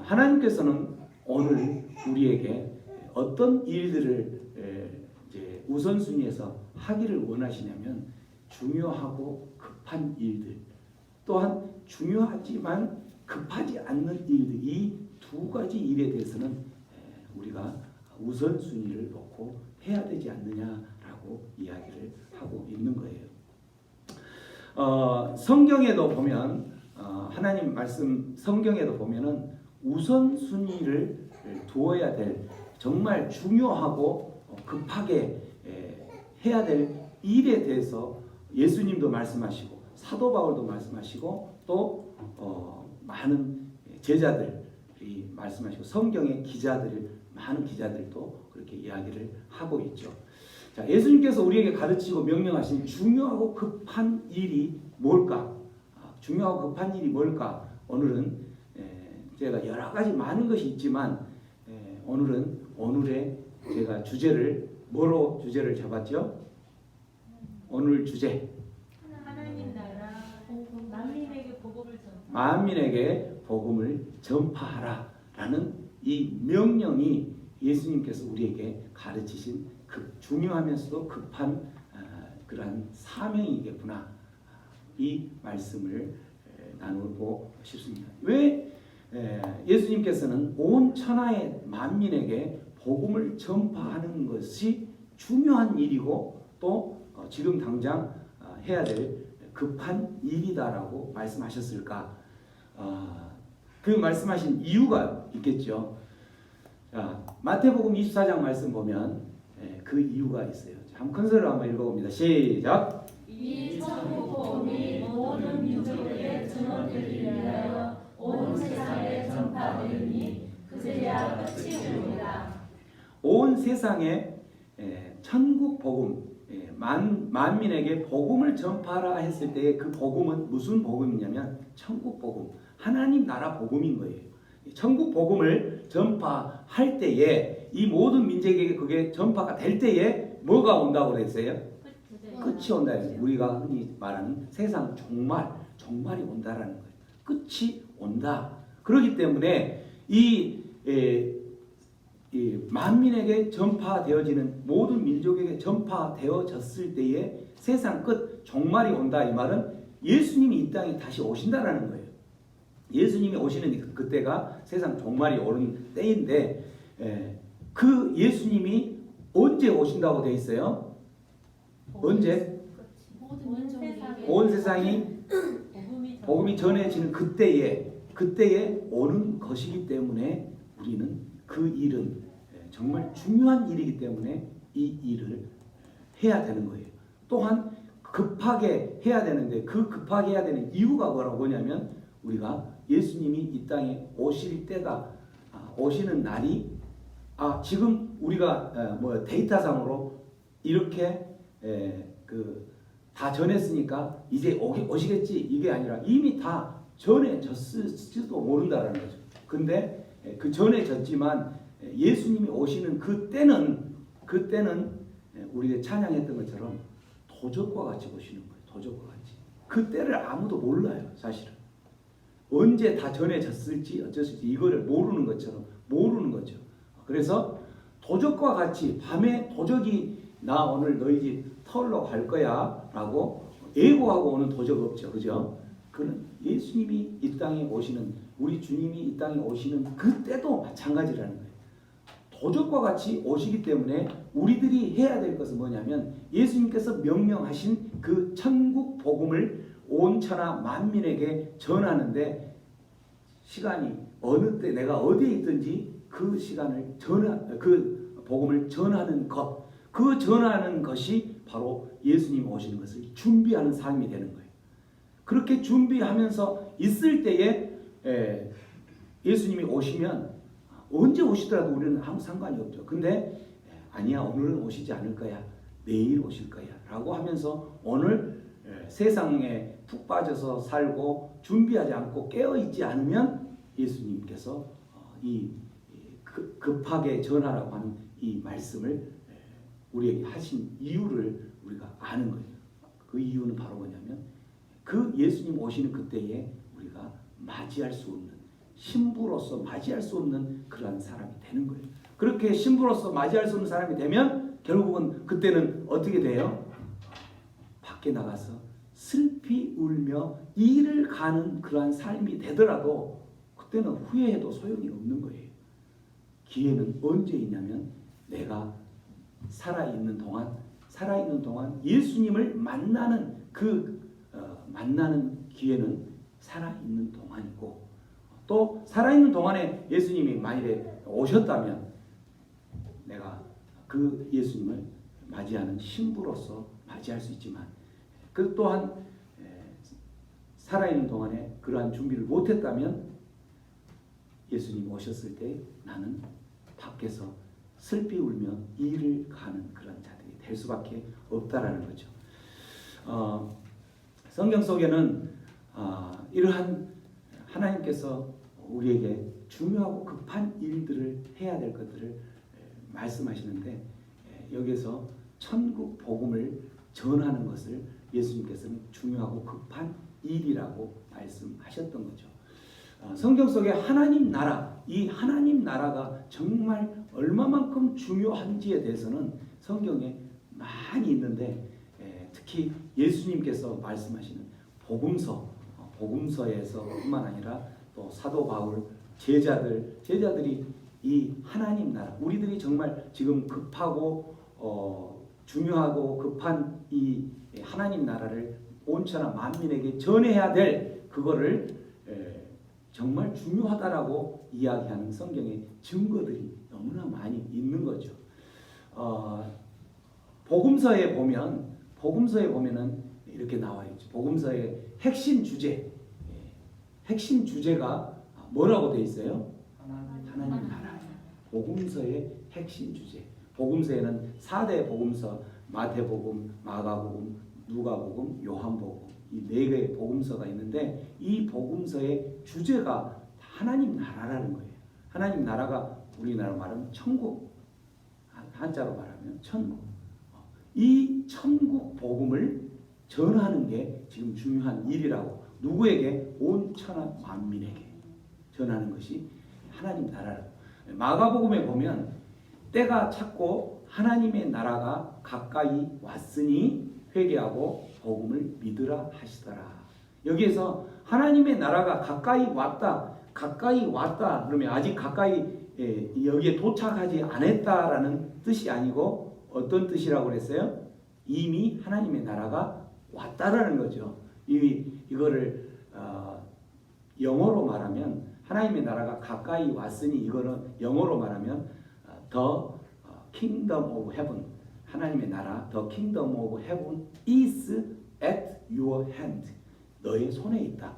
하나님께서는 오늘 우리에게 어떤 일들을 이제 우선순위에서 하기를 원하시냐면 중요하고 급한 일들 또한 중요하지만 급하지 않는 일들 이 두 가지 일에 대해서는 우리가 우선순위를 놓고 해야 되지 않느냐라고 이야기를 하고 있는 거예요. 성경에도 보면 하나님 말씀 성경에도 보면은 우선순위를 두어야 될 정말 중요하고 급하게 해야 될 일에 대해서 예수님도 말씀하시고 사도 바울도 말씀하시고 또 많은 제자들이 말씀하시고 성경의 많은 기자들도 그렇게 이야기를 하고 있죠. 자, 예수님께서 우리에게 가르치고 명령하신 중요하고 급한 일이 뭘까? 중요하고 급한 일이 뭘까? 오늘은 제가 여러 가지 많은 것이 있지만 오늘의 제가 뭐로 주제를 잡았죠? 오늘 주제 하나님 나라 만민에게 복음을 전파. 만민에게 복음을 전파하라라는 이 명령이 예수님께서 우리에게 가르치신 중요하면서도 급한 그러한 사명이겠구나. 이 말씀을 나누고 싶습니다. 왜 예수님께서는 온 천하의 만민에게 복음을 전파하는 것이 중요한 일이고 또 지금 당장 해야 될 급한 일이다라고 말씀하셨을까? 그 말씀하신 이유가 있겠죠. 자, 마태복음 24장 말씀 보면 그 이유가 있어요. 한번 큰 소리로 한번 읽어봅니다. 시작. 이 천국 복음이 모든 민족에게 전원되기 위하여 온 세상에 전파되니 그제야 끝이 오리라. 온 세상에 천국 복음 만민에게 복음을 전파하라 했을 때의 그 복음은 무슨 복음이냐면 천국 복음, 하나님 나라 복음인 거예요. 천국 복음을 전파할 때에 이 모든 민족에게 그게 전파가 될 때에 뭐가 온다고 그랬어요? 끝이 온다. 우리가 흔히 말하는 세상 종말이 온다라는 거예요. 끝이 온다. 그렇기 때문에 이 만민에게 전파되어지는 모든 민족에게 전파되어졌을 때에 세상 끝 종말이 온다. 이 말은 예수님이 이 땅에 다시 오신다라는 거예요. 예수님이 오시는 그때가 세상 종말이 오는 때인데 그 예수님이 언제 오신다고 되어 있어요? 언제? 온 세상이 복음이 전해지는 그때에 오는 것이기 때문에 우리는 그 일은 정말 중요한 일이기 때문에 이 일을 해야 되는 거예요. 또한 급하게 해야 되는데 그 급하게 해야 되는 이유가 뭐냐면 우리가 예수님이 이 땅에 오실 때가 오시는 날이 지금 우리가 데이터상으로 이렇게 다 전했으니까 이제 오시겠지 이게 아니라 이미 다 전해졌을지도 모른다라는 거죠. 근데 그 전해졌지만 예수님이 오시는 그때는 우리가 찬양했던 것처럼 도적과 같이 오시는 거예요. 도적과 같이. 그때를 아무도 몰라요. 사실은. 언제 다 전해졌을지 어쩔지 이거를 모르는 거죠. 그래서 도적과 같이 밤에 도적이 나 오늘 너희 집 털러 갈 거야 라고 예고하고 오는 도적 없죠. 그죠? 그는 예수님이 이 땅에 오시는 우리 주님이 이 땅에 오시는 그때도 마찬가지라는 거예요. 도적과 같이 오시기 때문에 우리들이 해야 될 것은 뭐냐면 예수님께서 명령하신 그 천국 복음을 온 천하 만민에게 전하는데 시간이 어느 때 내가 어디에 있든지 그 복음을 전하는 것, 그 전하는 것이 바로 예수님 오시는 것을 준비하는 삶이 되는 거예요. 그렇게 준비하면서 있을 때에 예수님이 오시면 언제 오시더라도 우리는 아무 상관이 없죠. 근데 아니야, 오늘은 오시지 않을 거야, 내일 오실 거야 라고 하면서 오늘 세상에 푹 빠져서 살고 준비하지 않고 깨어있지 않으면 예수님께서 이 급하게 전하라고 하는 이 말씀을 우리에게 하신 이유를 우리가 아는 거예요. 그 이유는 바로 뭐냐면 그 예수님 오시는 그때에 우리가 맞이할 수 없는, 신부로서 맞이할 수 없는 그러한 사람이 되는 거예요. 그렇게 신부로서 맞이할 수 없는 사람이 되면 결국은 그때는 어떻게 돼요? 밖에 나가서 슬피 울며 일을 가는 그러한 삶이 되더라도 그때는 후회해도 소용이 없는 거예요. 기회는 언제 있냐면 내가 살아있는 동안 예수님을 만나는 만나는 기회는 살아있는 동안이고, 또 살아있는 동안에 예수님이 만일에 오셨다면 내가 그 예수님을 맞이하는 신부로서 맞이할 수 있지만, 그 또한 살아있는 동안에 그러한 준비를 못했다면 예수님 오셨을 때 나는 밖에서 슬피 울며 일을 가는 그런 자들이 될 수밖에 없다라는 거죠. 성경 속에는 이러한 하나님께서 우리에게 중요하고 급한 일들을 해야 될 것들을 말씀하시는데, 여기서 천국 복음을 전하는 것을 예수님께서는 중요하고 급한 일이라고 말씀하셨던 거죠. 성경 속에 하나님 나라, 이 하나님 나라가 정말 얼마만큼 중요한지에 대해서는 성경에 많이 있는데, 특히 예수님께서 말씀하시는 복음서에서뿐만 아니라 또 사도 바울 제자들이 이 하나님 나라, 우리들이 정말 지금 급하고 중요하고 급한 이 하나님 나라를 온천한 만민에게 전해야 될 그거를 정말 중요하다라고 이야기하는 성경의 증거들이 너무나 많이 있는 거죠. 복음서에 보면은 이렇게 나와 있죠. 복음서의 핵심 주제가 뭐라고 돼 있어요? 하나님 나라. 복음서의 핵심 주제. 복음서에는 4대 복음서, 마태복음, 마가복음, 누가복음, 요한복음, 이 4개의 복음서가 있는데, 이 복음서의 주제가 하나님 나라라는 거예요. 하나님 나라가 우리나라로 말하면 천국, 한자로 말하면 천국. 이 천국 복음을 전하는 게 지금 중요한 일이라고, 누구에게? 온 천하 만민에게 전하는 것이 하나님 나라라고. 마가복음에 보면 때가 찼고 하나님의 나라가 가까이 왔으니 회개하고 복음을 믿으라 하시더라. 여기에서 하나님의 나라가 가까이 왔다 그러면 아직 가까이 여기에 도착하지 않았다라는 뜻이 아니고 어떤 뜻이라고 그랬어요? 이미 하나님의 나라가 왔다라는 거죠. 이거를 영어로 말하면 하나님의 나라가 가까이 왔으니, 이거는 영어로 말하면 The Kingdom of Heaven, 하나님의 나라 The Kingdom of Heaven is at your hand, 너의 손에 있다,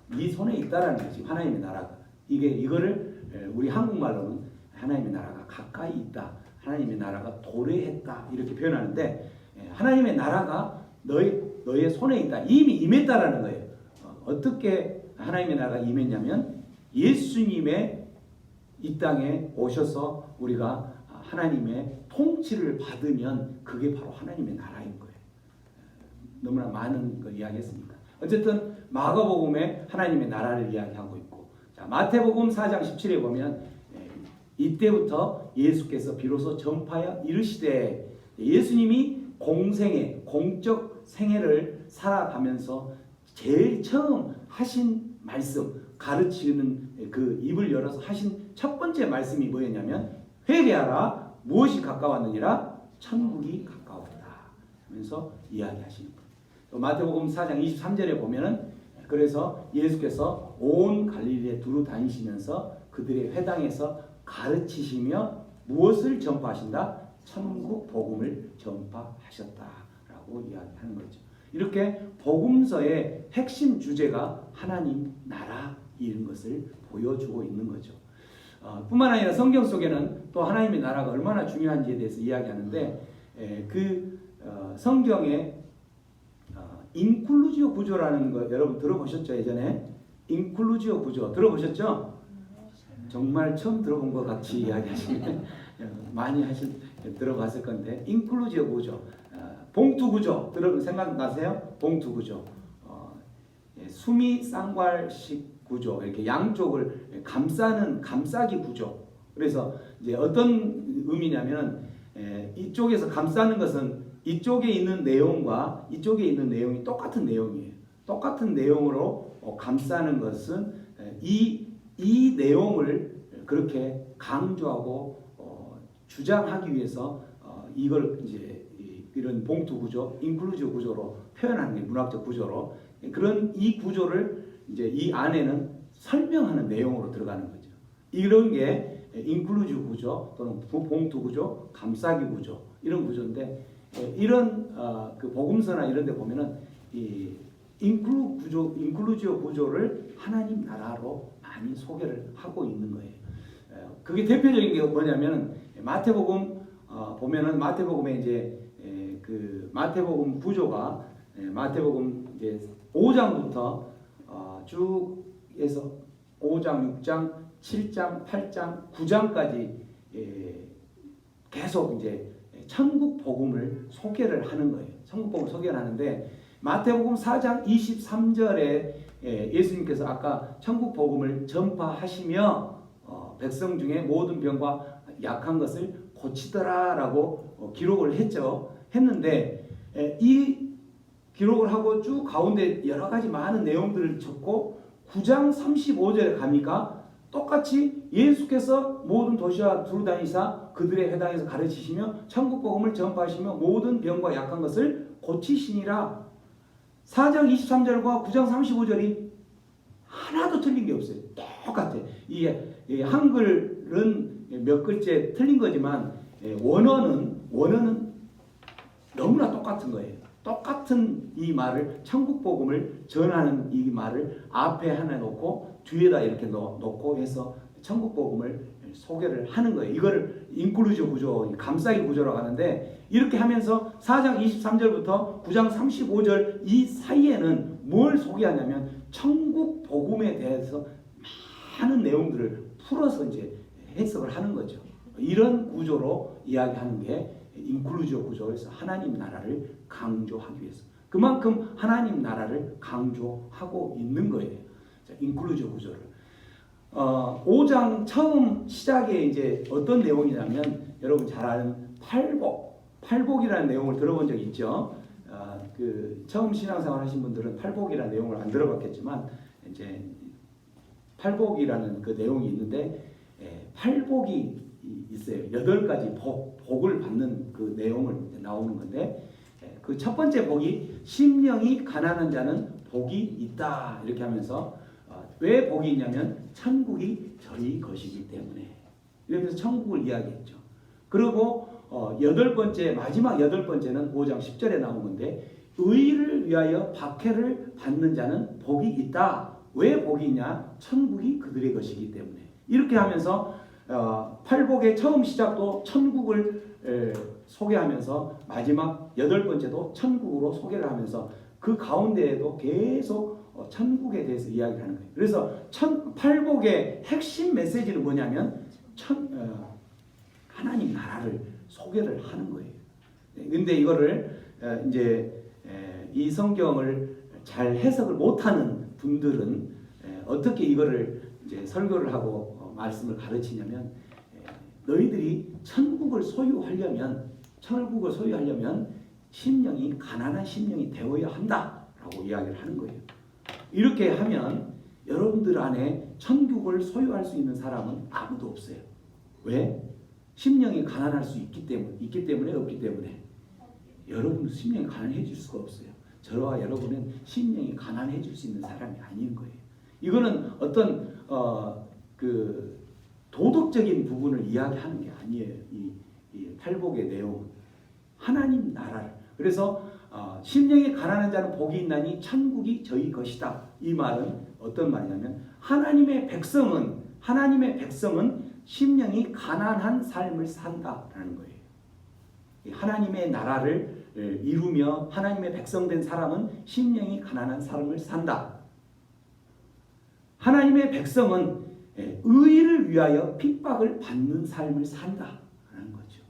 네 손에 있다라는 거지. 하나님의 나라가 이거를 우리 한국말로는 하나님의 나라가 가까이 있다, 하나님의 나라가 도래했다 이렇게 표현하는데, 하나님의 나라가 너의 손에 있다, 이미 임했다라는 거예요. 어떻게 하나님의 나라가 임했냐면 예수님의 이 땅에 오셔서 우리가 하나님의 통치를 받으면 그게 바로 하나님의 나라인 거예요. 너무나 많은 걸 이야기했으니까. 어쨌든 마가복음에 하나님의 나라를 이야기하고 있고, 자, 마태복음 4장 17에 보면 이때부터 예수께서 비로소 전파하여 이르시되, 예수님이 공적 생애를 살아가면서 제일 처음 하신 말씀, 가르치는 그 입을 열어서 하신 첫 번째 말씀이 뭐였냐면, 회개하라, 무엇이 가까웠느니라, 천국이 가까웠다 하면서 이야기하시는 거예요. 또 마태복음 4장 23절에 보면은, 그래서 예수께서 온 갈릴리에 두루 다니시면서 그들의 회당에서 가르치시며 무엇을 전파하신다? 천국 복음을 전파하셨다 나라라고 이야기하는 거죠. 이렇게 복음서의 핵심 주제가 하나님 나라인 것을 보여주고 있는 거죠. 뿐만 아니라 성경 속에는 또 하나님의 나라가 얼마나 중요한지에 대해서 이야기하는데 성경의 인클루지오 구조라는 거 여러분 들어보셨죠? 예전에 인클루지오 구조 들어보셨죠? 정말 처음 들어본 것 같이 이야기하시면 많이 들어봤을 건데 인클루지오 구조, 봉투 구조 생각나세요? 봉투 구조, 수미 쌍괄식 구조, 이렇게 양쪽을 감싸는 감싸기 구조. 그래서 이제 어떤 의미냐면 이쪽에서 감싸는 것은 이쪽에 있는 내용과 이쪽에 있는 내용이 똑같은 내용이에요. 똑같은 내용으로 감싸는 것은 이 내용을 그렇게 강조하고 주장하기 위해서 이걸 이제 이런 봉투 구조, 인클루지브 구조로 표현하는 게 문학적 구조로 그런 이 구조를 이제 이 안에는 설명하는 내용으로 들어가는 거죠. 이런 게 인클루지브 구조 또는 봉투 구조, 감싸기 구조 이런 구조인데 이런 그 복음서나 이런 데 보면은 이 인클루지브 구조를 하나님 나라로 많이 소개를 하고 있는 거예요. 그게 대표적인 게 뭐냐면 마태복음 보면은 마태복음에 이제 그 마태복음 구조가 마태복음 이제 5장부터 쭉 해서 5장, 6장, 7장, 8장, 9장까지 계속 이제 천국 복음을 소개를 하는 거예요. 천국 복음을 소개를 하는데 마태복음 4장 23절에 예수님께서 아까 천국 복음을 전파하시며 백성 중에 모든 병과 약한 것을 고치더라라고 기록을 했는데 이 기록을 하고 쭉 가운데 여러 가지 많은 내용들을 적고 9장 35절에 가니까 똑같이 예수께서 모든 도시와 두루 다니사 그들의 회당에서 가르치시며 천국 복음을 전파하시며 모든 병과 약한 것을 고치시니라. 4장 23절과 9장 35절이 하나도 틀린 게 없어요. 똑같아요. 이게 한글은 몇 글자 틀린 거지만 원어는 너무나 똑같은 거예요. 똑같은 이 말을 천국 복음을 전하는 이 말을 앞에 하나 놓고 뒤에다 이렇게 놓고 해서 천국 복음을 소개를 하는 거예요. 이거를 인클루지브 구조, 감싸기 구조라고 하는데 이렇게 하면서 4장 23절부터 9장 35절 이 사이에는 뭘 소개하냐면 천국 복음에 대해서 많은 내용들을 풀어서 이제 해석을 하는 거죠. 이런 구조로 이야기하는 게 인클루지브 구조에서 하나님 나라를 강조하기 위해서 그만큼 하나님 나라를 강조하고 있는 거예요. 자, 인클루지브 구조를 5장 처음 시작에 이제 어떤 내용이냐면 여러분 잘 아는 팔복이라는 내용을 들어본 적 있죠. 그 처음 신앙생활 하신 분들은 팔복이라는 내용을 안 들어봤겠지만 이제 팔복이라는 그 내용이 있는데 팔복이 있어요. 8가지 복을 받는 그 내용을 나오는 건데 그 첫 번째 복이 심령이 가난한 자는 복이 있다 이렇게 하면서 왜 복이 있냐면 천국이 저희 것이기 때문에 이러면서 천국을 이야기했죠. 그리고 마지막 8번째는 5장 10절에 나온 건데 의를 위하여 박해를 받는 자는 복이 있다. 왜 복이 있냐? 천국이 그들의 것이기 때문에 이렇게 하면서 팔복의 처음 시작도 천국을 소개하면서 마지막 8번째도 천국으로 소개를 하면서 그 가운데에도 계속 천국에 대해서 이야기하는 거예요. 그래서 팔복의 핵심 메시지는 뭐냐면 하나님 나라를 소개를 하는 거예요. 근데 이거를 이제 이 성경을 잘 해석을 못하는 분들은 어떻게 이거를 이제 설교를 하고 말씀을 가르치냐면 너희들이 천국을 소유하려면 심령이 가난한 심령이 되어야 한다라고 이야기를 하는 거예요. 이렇게 하면 여러분들 안에 천국을 소유할 수 있는 사람은 아무도 없어요. 왜? 심령이 가난할 수 있기 때문에 없기 때문에 여러분 심령이 가난해질 수가 없어요. 저와 여러분은 심령이 가난해질 수 있는 사람이 아닌 거예요. 이거는 어떤 그 도덕적인 부분을 이야기하는 게 아니에요. 이 팔복의 내용은 하나님 나라를 그래서 심령이 가난한 자는 복이 있나니 천국이 저희 것이다. 이 말은 어떤 말이냐면 하나님의 백성은 심령이 가난한 삶을 산다라는 거예요. 하나님의 나라를 이루며 하나님의 백성된 사람은 심령이 가난한 삶을 산다. 하나님의 백성은 의를 위하여 핍박을 받는 삶을 산다라는 거죠.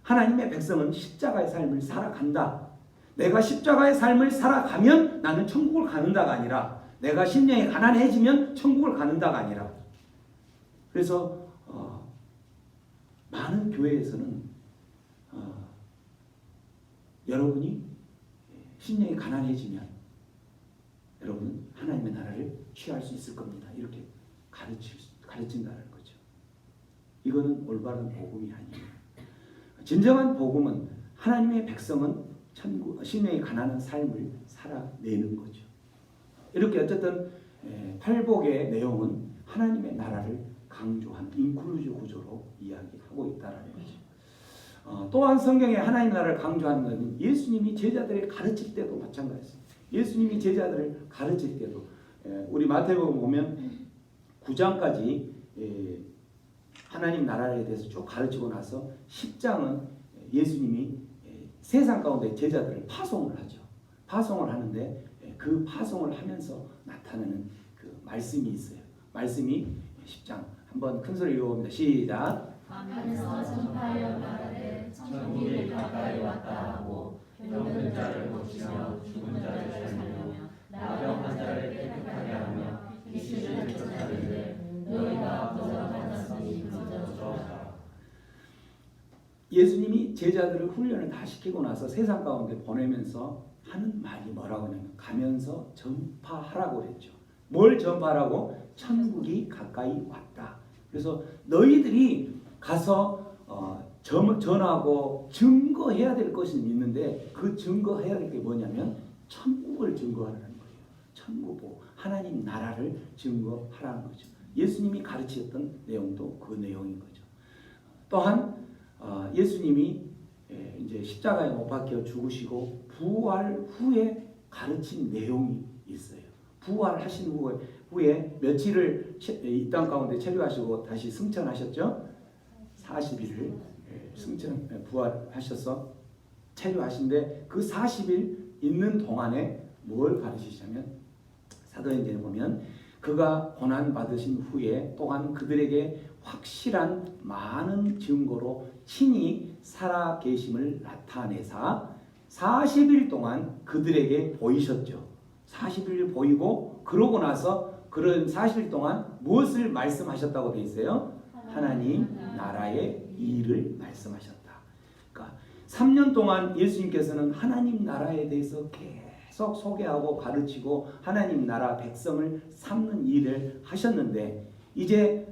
하나님의 백성은 십자가의 삶을 살아간다. 내가 십자가의 삶을 살아가면 나는 천국을 가는다가 아니라 내가 심령이 가난해지면 천국을 가는다가 아니라 그래서 많은 교회에서는 여러분이 심령이 가난해지면 여러분은 하나님의 나라를 취할 수 있을 겁니다. 이렇게 가르친다는 거죠. 이거는 올바른 복음이 아니에요. 진정한 복음은 하나님의 백성은 심령이 가난한 삶을 살아내는 거죠. 이렇게 어쨌든 팔복의 내용은 하나님의 나라를 강조한 인클루지브 구조로 이야기하고 있다는 거죠. 또한 성경에 하나님 나라를 강조하는 것은 예수님이 제자들을 가르칠 때도 마찬가지입니다. 예수님이 제자들을 가르칠 때도 우리 마태복음 보면 9장까지 하나님 나라에 대해서 쭉 가르치고 나서 10장은 예수님이 세상 가운데 제자들을 파송을 하죠. 파송을 하는데 그 파송을 하면서 나타나는 그 말씀이 있어요. 말씀이 10장 한번 큰 소리 읽어봅니다. 시작. 가면서 전파하여 말하되 천국이 가까이 왔다 하고 병든 자를 고치며 죽은 자를 살리며 나병 환자를 깨끗하게 하며 귀신을 쫓아내되 너희가 거저 받았으니 거저 주라. 예수님이 제자들을 훈련을 다 시키고 나서 세상 가운데 보내면서 하는 말이 뭐라고 하냐면 가면서 전파하라고 그랬죠. 뭘 전파하라고? 천국이 가까이 왔다. 그래서 너희들이 가서 전하고 증거해야 될 것이 있는데 그 증거해야 될 게 뭐냐면 천국을 증거하라는 거예요. 천국보 하나님 나라를 증거하라는 거죠. 예수님이 가르치셨던 내용도 그 내용인 거죠. 또한 예수님이 이제 십자가에 못 박혀 죽으시고 부활 후에 가르친 내용이 있어요. 부활하신 후에 며칠을 이 땅 가운데 체류하시고 다시 승천하셨죠. 40일을 부활하셔서 체류하신데 그 40일 있는 동안에 뭘 가르치시냐면 사도행전에 보면 그가 고난 받으신 후에 또한 그들에게 확실한 많은 증거로 친히 살아 계심을 나타내사 40일 동안 그들에게 보이셨죠. 40일 보이고 그러고 나서 그런 40일 동안 무엇을 말씀하셨다고 되어 있어요? 하나님 나라의 일을 말씀하셨다. 그러니까 3년 동안 예수님께서는 하나님 나라에 대해서 계속 소개하고 가르치고 하나님 나라 백성을 삼는 일을 하셨는데 이제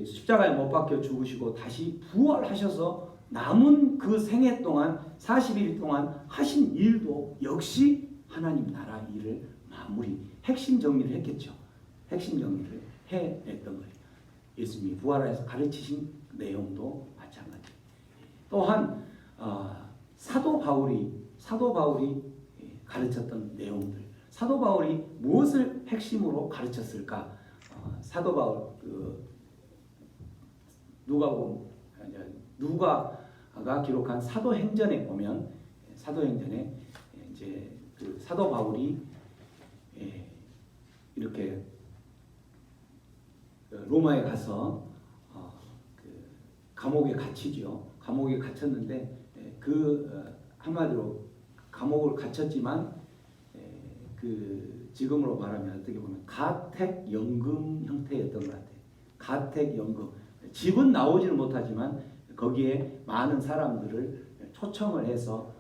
십자가에 못 박혀 죽으시고 다시 부활하셔서 남은 그 생애 동안 40일 동안 하신 일도 역시 하나님 나라 일을 핵심 정리를 했겠죠. 핵심 정리를 해냈던 거예요. 예수님이 부활해서 가르치신 내용도 마찬가지. 또한 사도 바울이 가르쳤던 내용들. 사도 바울이 무엇을 핵심으로 가르쳤을까? 사도 바울 누가가 기록한 사도행전에 보면 사도행전에 이제 그 사도 바울이 이렇게 로마에 가서 감옥에 갇히죠. 감옥에 갇혔는데 한마디로 감옥을 갇혔지만 지금으로 말하면 어떻게 보면 가택연금 형태였던 것 같아요. 가택연금. 집은 나오지는 못하지만 거기에 많은 사람들을 초청을 해서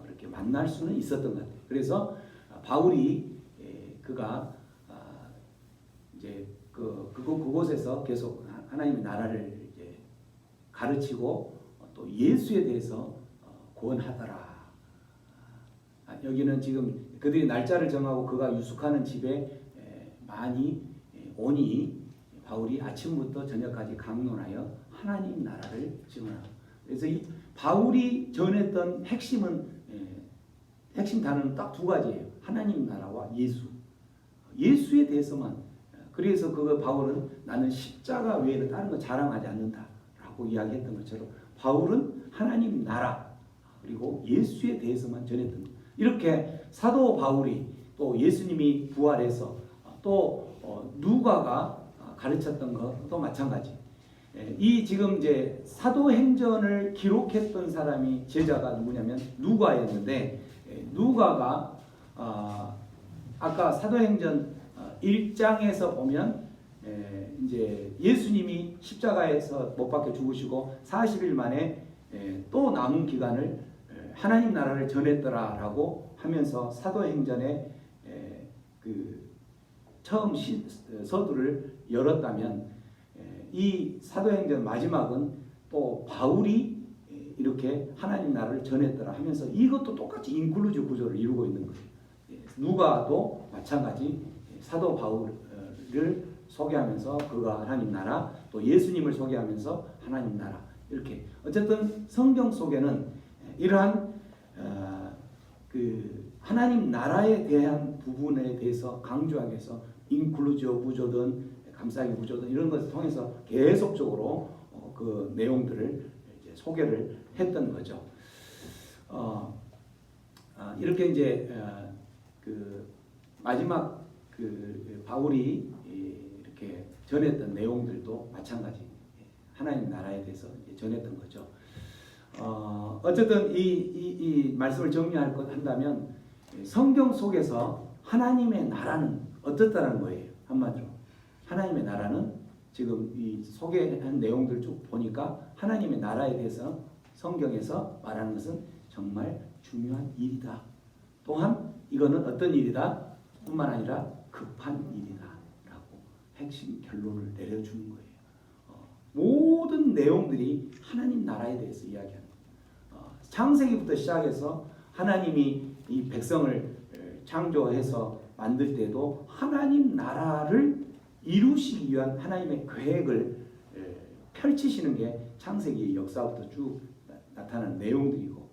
이렇게 만날 수는 있었던 것 같아요. 그래서 바울이 그가 이제 그곳에서 계속 하나님의 나라를 이제 가르치고 또 예수에 대해서 구원하더라. 여기는 지금 그들이 날짜를 정하고 그가 유숙하는 집에 많이 오니 바울이 아침부터 저녁까지 강론하여 하나님 나라를 증언하고 그래서 이 바울이 전했던 핵심은 핵심 단어는 딱 두 가지예요. 하나님 나라와 예수. 예수에 대해서만. 그래서 그거 바울은 나는 십자가 외에는 다른 거 자랑하지 않는다라고 이야기했던 것처럼 바울은 하나님 나라 그리고 예수에 대해서만 전했던 것. 이렇게 사도 바울이 또 예수님이 부활해서 또 누가가 가르쳤던 것도 마찬가지. 이 지금 이제 사도행전을 기록했던 사람이 제자가 누구냐면 누가였는데 누가가 아까 사도행전 1장에서 보면 이제 예수님이 십자가에서 못 박혀 죽으시고 40일 만에 또 남은 기간을 하나님 나라를 전했더라라고 하면서 사도행전에 그 처음 서두를 열었다면 이 사도행전 마지막은 또 바울이 이렇게 하나님 나라를 전했더라 하면서 이것도 똑같이 인클루지브 구조를 이루고 있는 거예요. 누가도 마찬가지 사도 바울을 소개하면서 그가 하나님 나라 또 예수님을 소개하면서 하나님 나라 이렇게 어쨌든 성경 속에는 이러한 그 하나님 나라에 대한 부분에 대해서 강조하기 위해서 인클루지브 구조든 감싸기 구조든 이런 것을 통해서 계속적으로 그 내용들을 이제 소개를 했던 거죠. 이렇게 이제 그 마지막 그 바울이 이렇게 전했던 내용들도 마찬가지 하나님 나라에 대해서 전했던 거죠. 어쨌든 이 말씀을 정리할 것 한다면 성경 속에서 하나님의 나라는 어떻다는 거예요. 한마디로 하나님의 나라는 지금 이 소개한 내용들 쭉 보니까 하나님의 나라에 대해서 성경에서 말하는 것은 정말 중요한 일이다. 또한 이거는 어떤 일이다? 뿐만 아니라 급한 일이다 라고 핵심 결론을 내려주는 거예요. 모든 내용들이 하나님 나라에 대해서 이야기하는 거예요. 창세기부터 시작해서 하나님이 이 백성을 창조해서 만들 때도 하나님 나라를 이루시기 위한 하나님의 계획을 펼치시는 게 창세기의 역사부터 쭉 나타나는 내용들이고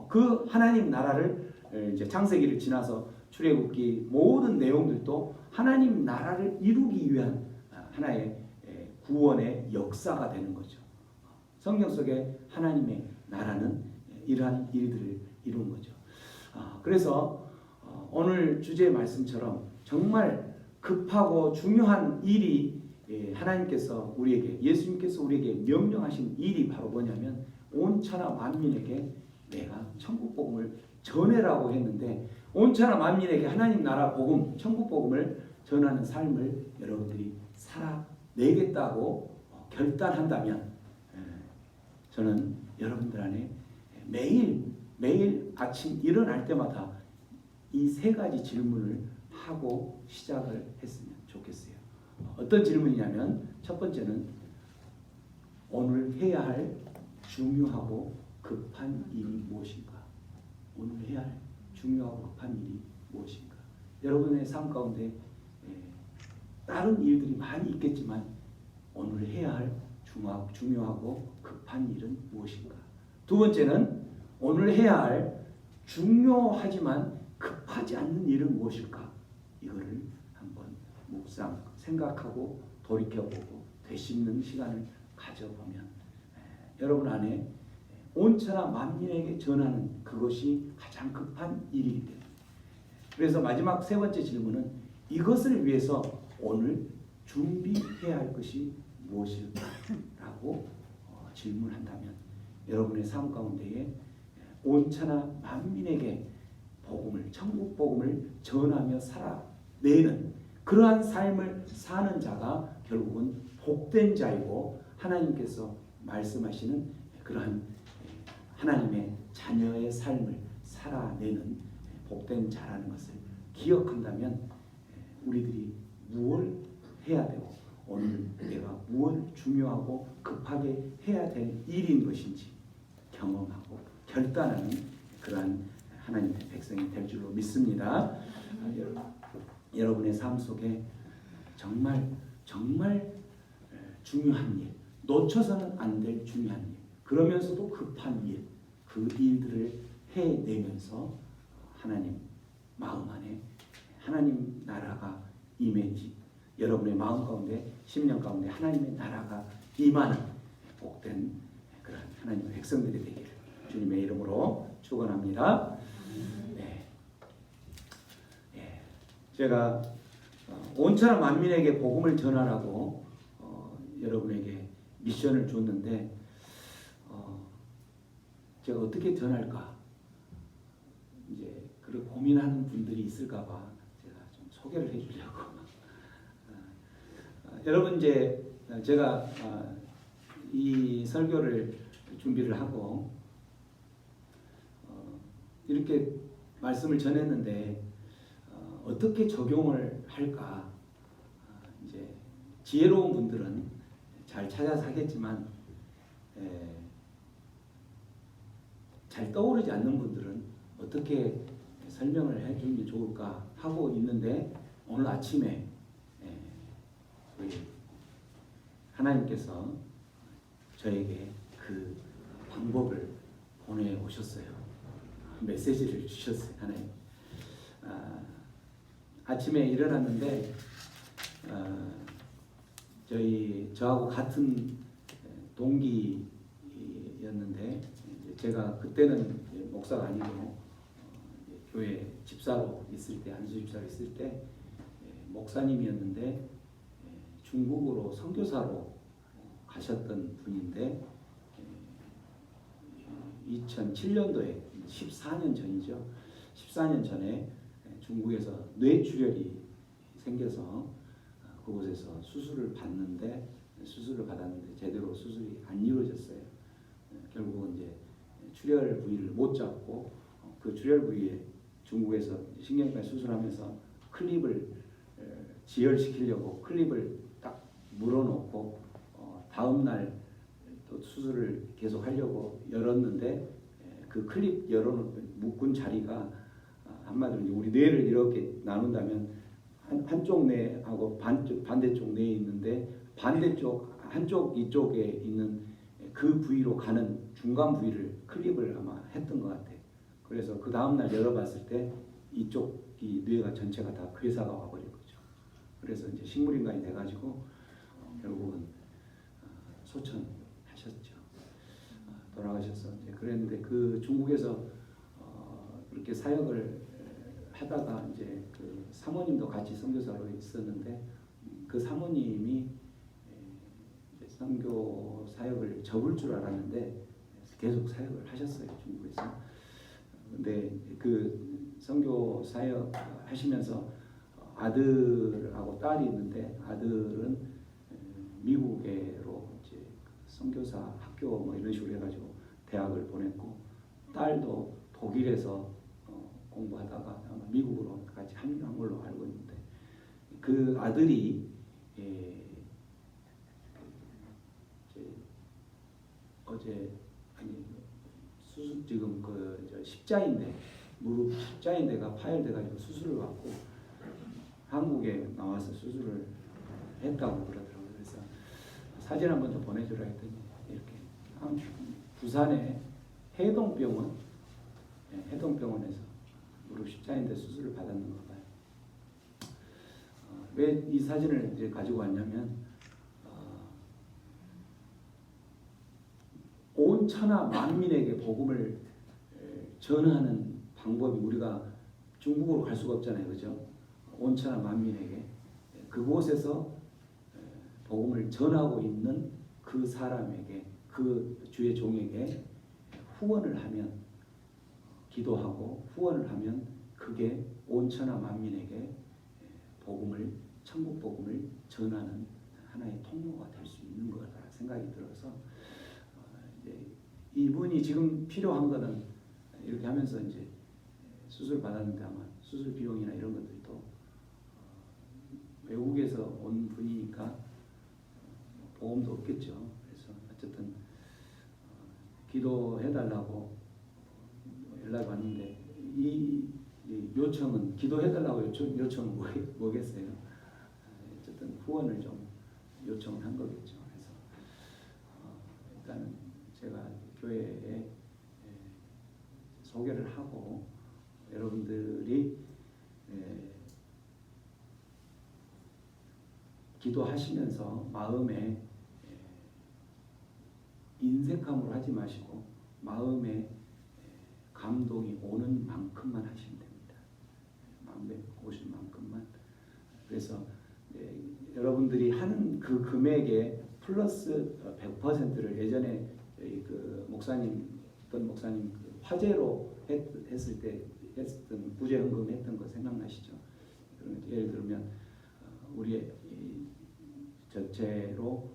그 하나님 나라를 이제 창세기를 지나서 출애굽기 모든 내용들도 하나님 나라를 이루기 위한 하나의 구원의 역사가 되는 거죠. 성경 속에 하나님의 나라는 이러한 일들을 이룬 거죠. 그래서 오늘 주제의 말씀처럼 정말 급하고 중요한 일이 하나님께서 우리에게 예수님께서 우리에게 명령하신 일이 바로 뭐냐면 온 천하 만민에게 내가 천국 복음을 전해라고 했는데 온 천하 만민에게 하나님 나라 복음, 천국 복음을 전하는 삶을 여러분들이 살아내겠다고 결단한다면 저는 여러분들 안에 매일 아침 일어날 때마다 이 세 가지 질문을 하고 시작을 했으면 좋겠어요. 어떤 질문이냐면 첫 번째는 오늘 해야 할 중요하고 급한 일이 무엇인가? 오늘 해야 할 중요하고 급한 일이 무엇인가? 여러분의 삶 가운데 다른 일들이 많이 있겠지만 오늘 해야 할 중요하고 급한 일은 무엇인가? 두 번째는 오늘 해야 할 중요하지만 급하지 않는 일은 무엇일까? 이거를 한번 묵상, 생각하고 돌이켜보고 되씹는 시간을 가져보면 여러분 안에 온천하 만민에게 전하는 그것이 가장 급한 일이기 때문에 그래서 마지막 세 번째 질문은 이것을 위해서 오늘 준비해야 할 것이 무엇일까? 라고 질문한다면 여러분의 삶 가운데에 온천하 만민에게 복음을 천국 복음을 전하며 살아내는 그러한 삶을 사는 자가 결국은 복된 자이고 하나님께서 말씀하시는 그러한 하나님의 자녀의 삶을 살아내는 복된 자라는 것을 기억한다면 우리들이 무엇을 해야 되고 오늘 내가 무엇을 중요하고 급하게 해야 될 일인 것인지 경험하고 결단하는 그러한 하나님의 백성이 될 줄로 믿습니다. 여러분의 삶 속에 정말 중요한 일, 놓쳐서는 안 될 중요한 일, 그러면서도 급한 일, 그 일들을 해내면서 하나님 마음 안에 하나님 나라가 임해지 여러분의 마음 가운데 심령 가운데 하나님의 나라가 임하는 복된 그런 하나님의 백성들이 되기를 주님의 이름으로 축원합니다. 네. 예. 제가 온천한 만민에게 복음을 전하라고 여러분에게 미션을 줬는데 제가 어떻게 전할까 이제 그런 고민하는 분들이 있을까봐 제가 좀 소개를 해주려고. 여러분 이제 제가 이 설교를 준비를 하고 이렇게 말씀을 전했는데 어떻게 적용을 할까? 이제 지혜로운 분들은 잘 찾아서 하겠지만 잘 떠오르지 않는 분들은 어떻게 설명을 해주면 좋을까 하고 있는데 오늘 아침에 우리 하나님께서 저에게 그 방법을 보내오셨어요. 메시지를 주셨어요. 하나님. 아침에 일어났는데 저하고 같은 동기였는데 제가 그때는 목사가 아니고 교회 집사로 있을 때 안수 집사로 있을 때 목사님이었는데 중국으로 선교사로 가셨던 분인데 2007년도에 14년 전이죠. 14년 전에 중국에서 뇌출혈이 생겨서 그곳에서 수술을 받았는데 제대로 수술이 안 이루어졌어요. 결국은 이제 출혈 부위를 못 잡고 그 출혈 부위에 중국에서 신경과 수술하면서 클립을 지혈시키려고 클립을 딱 물어놓고 다음 날 또 수술을 계속 하려고 열었는데 그 클립 열어놓은 묶은 자리가 한마디로 우리 뇌를 이렇게 나눈다면 한쪽 뇌하고 반대쪽 뇌에 있는데 반대쪽 한쪽 이쪽에 있는 그 부위로 가는 중간 부위를 클립을 아마 했던 것 같아요. 그래서 그 다음 날 열어봤을 때 이쪽이 뇌가 전체가 다 괴사가 와버린 거죠. 그래서 이제 식물인간이 돼가지고 결국은 소천하셨죠. 돌아가셔서 이제 그랬는데 그 중국에서 그렇게 사역을 하다가 이제 그 사모님도 같이 선교사로 있었는데 그 사모님이 선교 사역을 접을 줄 알았는데 계속 사역을 하셨어요. 중국에서. 근데 그 선교 사역 하시면서 아들하고 딸이 있는데 아들은 미국으로 이제 선교사 학교 뭐 이런 식으로 해가지고 대학을 보냈고 딸도 독일에서 공부하다가 아마 미국으로 같이 합류한 걸로 알고 있는데 그 아들이 어제 수술 지금 십자인대 무릎 십자인대가 파열돼가지고 수술을 받고 한국에 나와서 수술을 했다고 그러더라고요. 그래서 사진 한번 좀 보내주라 했더니 이렇게 부산의 해동병원에서 무릎 십자인대 수술을 받았는 거 봐요. 왜 이 사진을 이제 가지고 왔냐면 온 천하 만민에게 복음을 전하는 방법이 우리가 중국으로 갈 수가 없잖아요, 그죠? 온 천하 만민에게 그곳에서 복음을 전하고 있는 그 사람에게 그 주의 종에게 후원을 하면 기도하고 후원을 하면 그게 온 천하 만민에게 복음을 천국 복음을 전하는 하나의 통로가 될 수 있는 거다 생각이 들어서 이제 이분이 지금 필요한 거는 이렇게 하면서 이제 수술 받았는데 아마 수술 비용이나 이런 것들도 외국에서 온 분이니까 보험도 없겠죠. 그래서 어쨌든 기도해달라고 연락이 왔는데 이 요청은 기도해달라고 요청은 뭐겠어요? 어쨌든 후원을 좀 요청을 한 거겠죠. 그래서 일단은 제가 교회에 소개를 하고 여러분들이 기도하시면서 마음에 인색함으로 하지 마시고 마음에 감동이 오는 만큼만 하시면 됩니다. 마음에 오신 만큼만. 그래서 여러분들이 하는 그 금액에 플러스 100%를 예전에 그 목사님 어떤 목사님 그 화제로 했을 때 했던 부재헌금 했던 거 생각나시죠? 예를 들면 우리의 전체로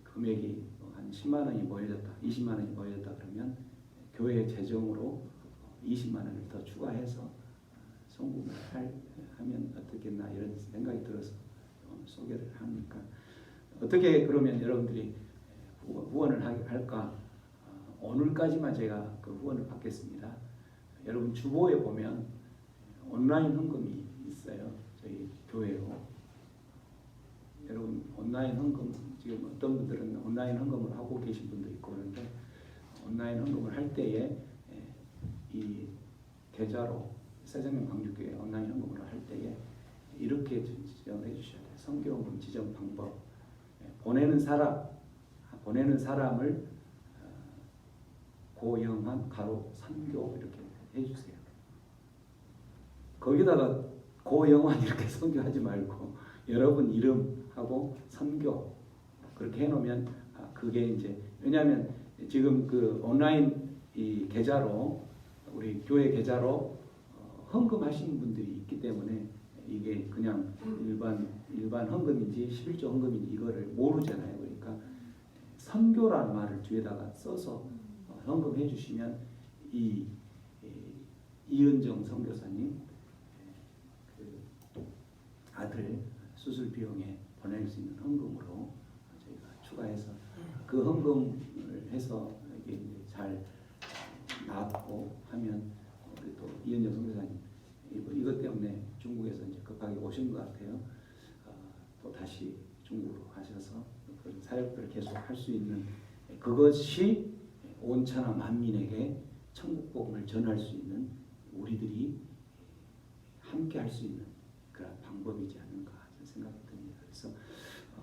금액이 한 10만 원이 모여졌다, 20만 원이 모여졌다 그러면 교회 재정으로 20만 원을 더 추가해서 성금을 하면 어떻겠나 이런 생각이 들어서 오늘 소개를 하니까 어떻게 그러면 여러분들이 후원을 할까? 오늘까지만 제가 그 후원을 받겠습니다. 여러분 주보에 보면 온라인 헌금이 있어요. 저희 교회로. 여러분 온라인 헌금 지금 어떤 분들은 온라인 헌금을 하고 계신 분도 있고 그런데 온라인 헌금을 할 때에 이 계좌로 새생명 광주교회 온라인 헌금을 할 때에 이렇게 지정을 해주셔야 돼요. 선교헌금 지정 방법. 보내는 사람을 고영한 가로 선교 이렇게 해주세요. 거기다가 고영한 이렇게 선교하지 말고 여러분 이름하고 선교 그렇게 해놓으면 그게 이제 왜냐하면 지금 그 온라인 이 계좌로 우리 교회 계좌로 헌금하시는 분들이 있기 때문에 이게 그냥 일반 헌금인지 11조 헌금인지 이거를 모르잖아요. 그러니까 선교라는 말을 뒤에다가 써서 헌금해 주시면 이은정 선교사님 그 아들 수술 비용에 보낼 수 있는 헌금으로 저희가 추가해서 그 헌금을 해서 이게 이제 잘 나왔고 하면 우리 또 이은정 선교사님 이것 때문에 중국에서 이제 급하게 오신 것 같아요. 또 다시 중국으로 가셔서 그런 사역들을 계속 할 수 있는 그것이 온천하 만민에게 천국 복음을 전할 수 있는 우리들이 함께 할 수 있는 그런 방법이지 않는가 생각이 듭니다. 그래서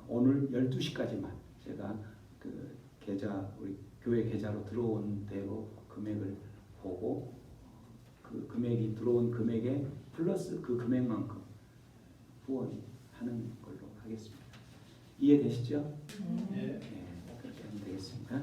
오늘 12시까지만 제가 그 계좌 우리 교회 계좌로 들어온 대로 금액을 보고 그 금액이 들어온 금액에 플러스 그 금액만큼 후원하는 걸로 하겠습니다. 이해되시죠? 네. 그렇게 하면 되겠습니다.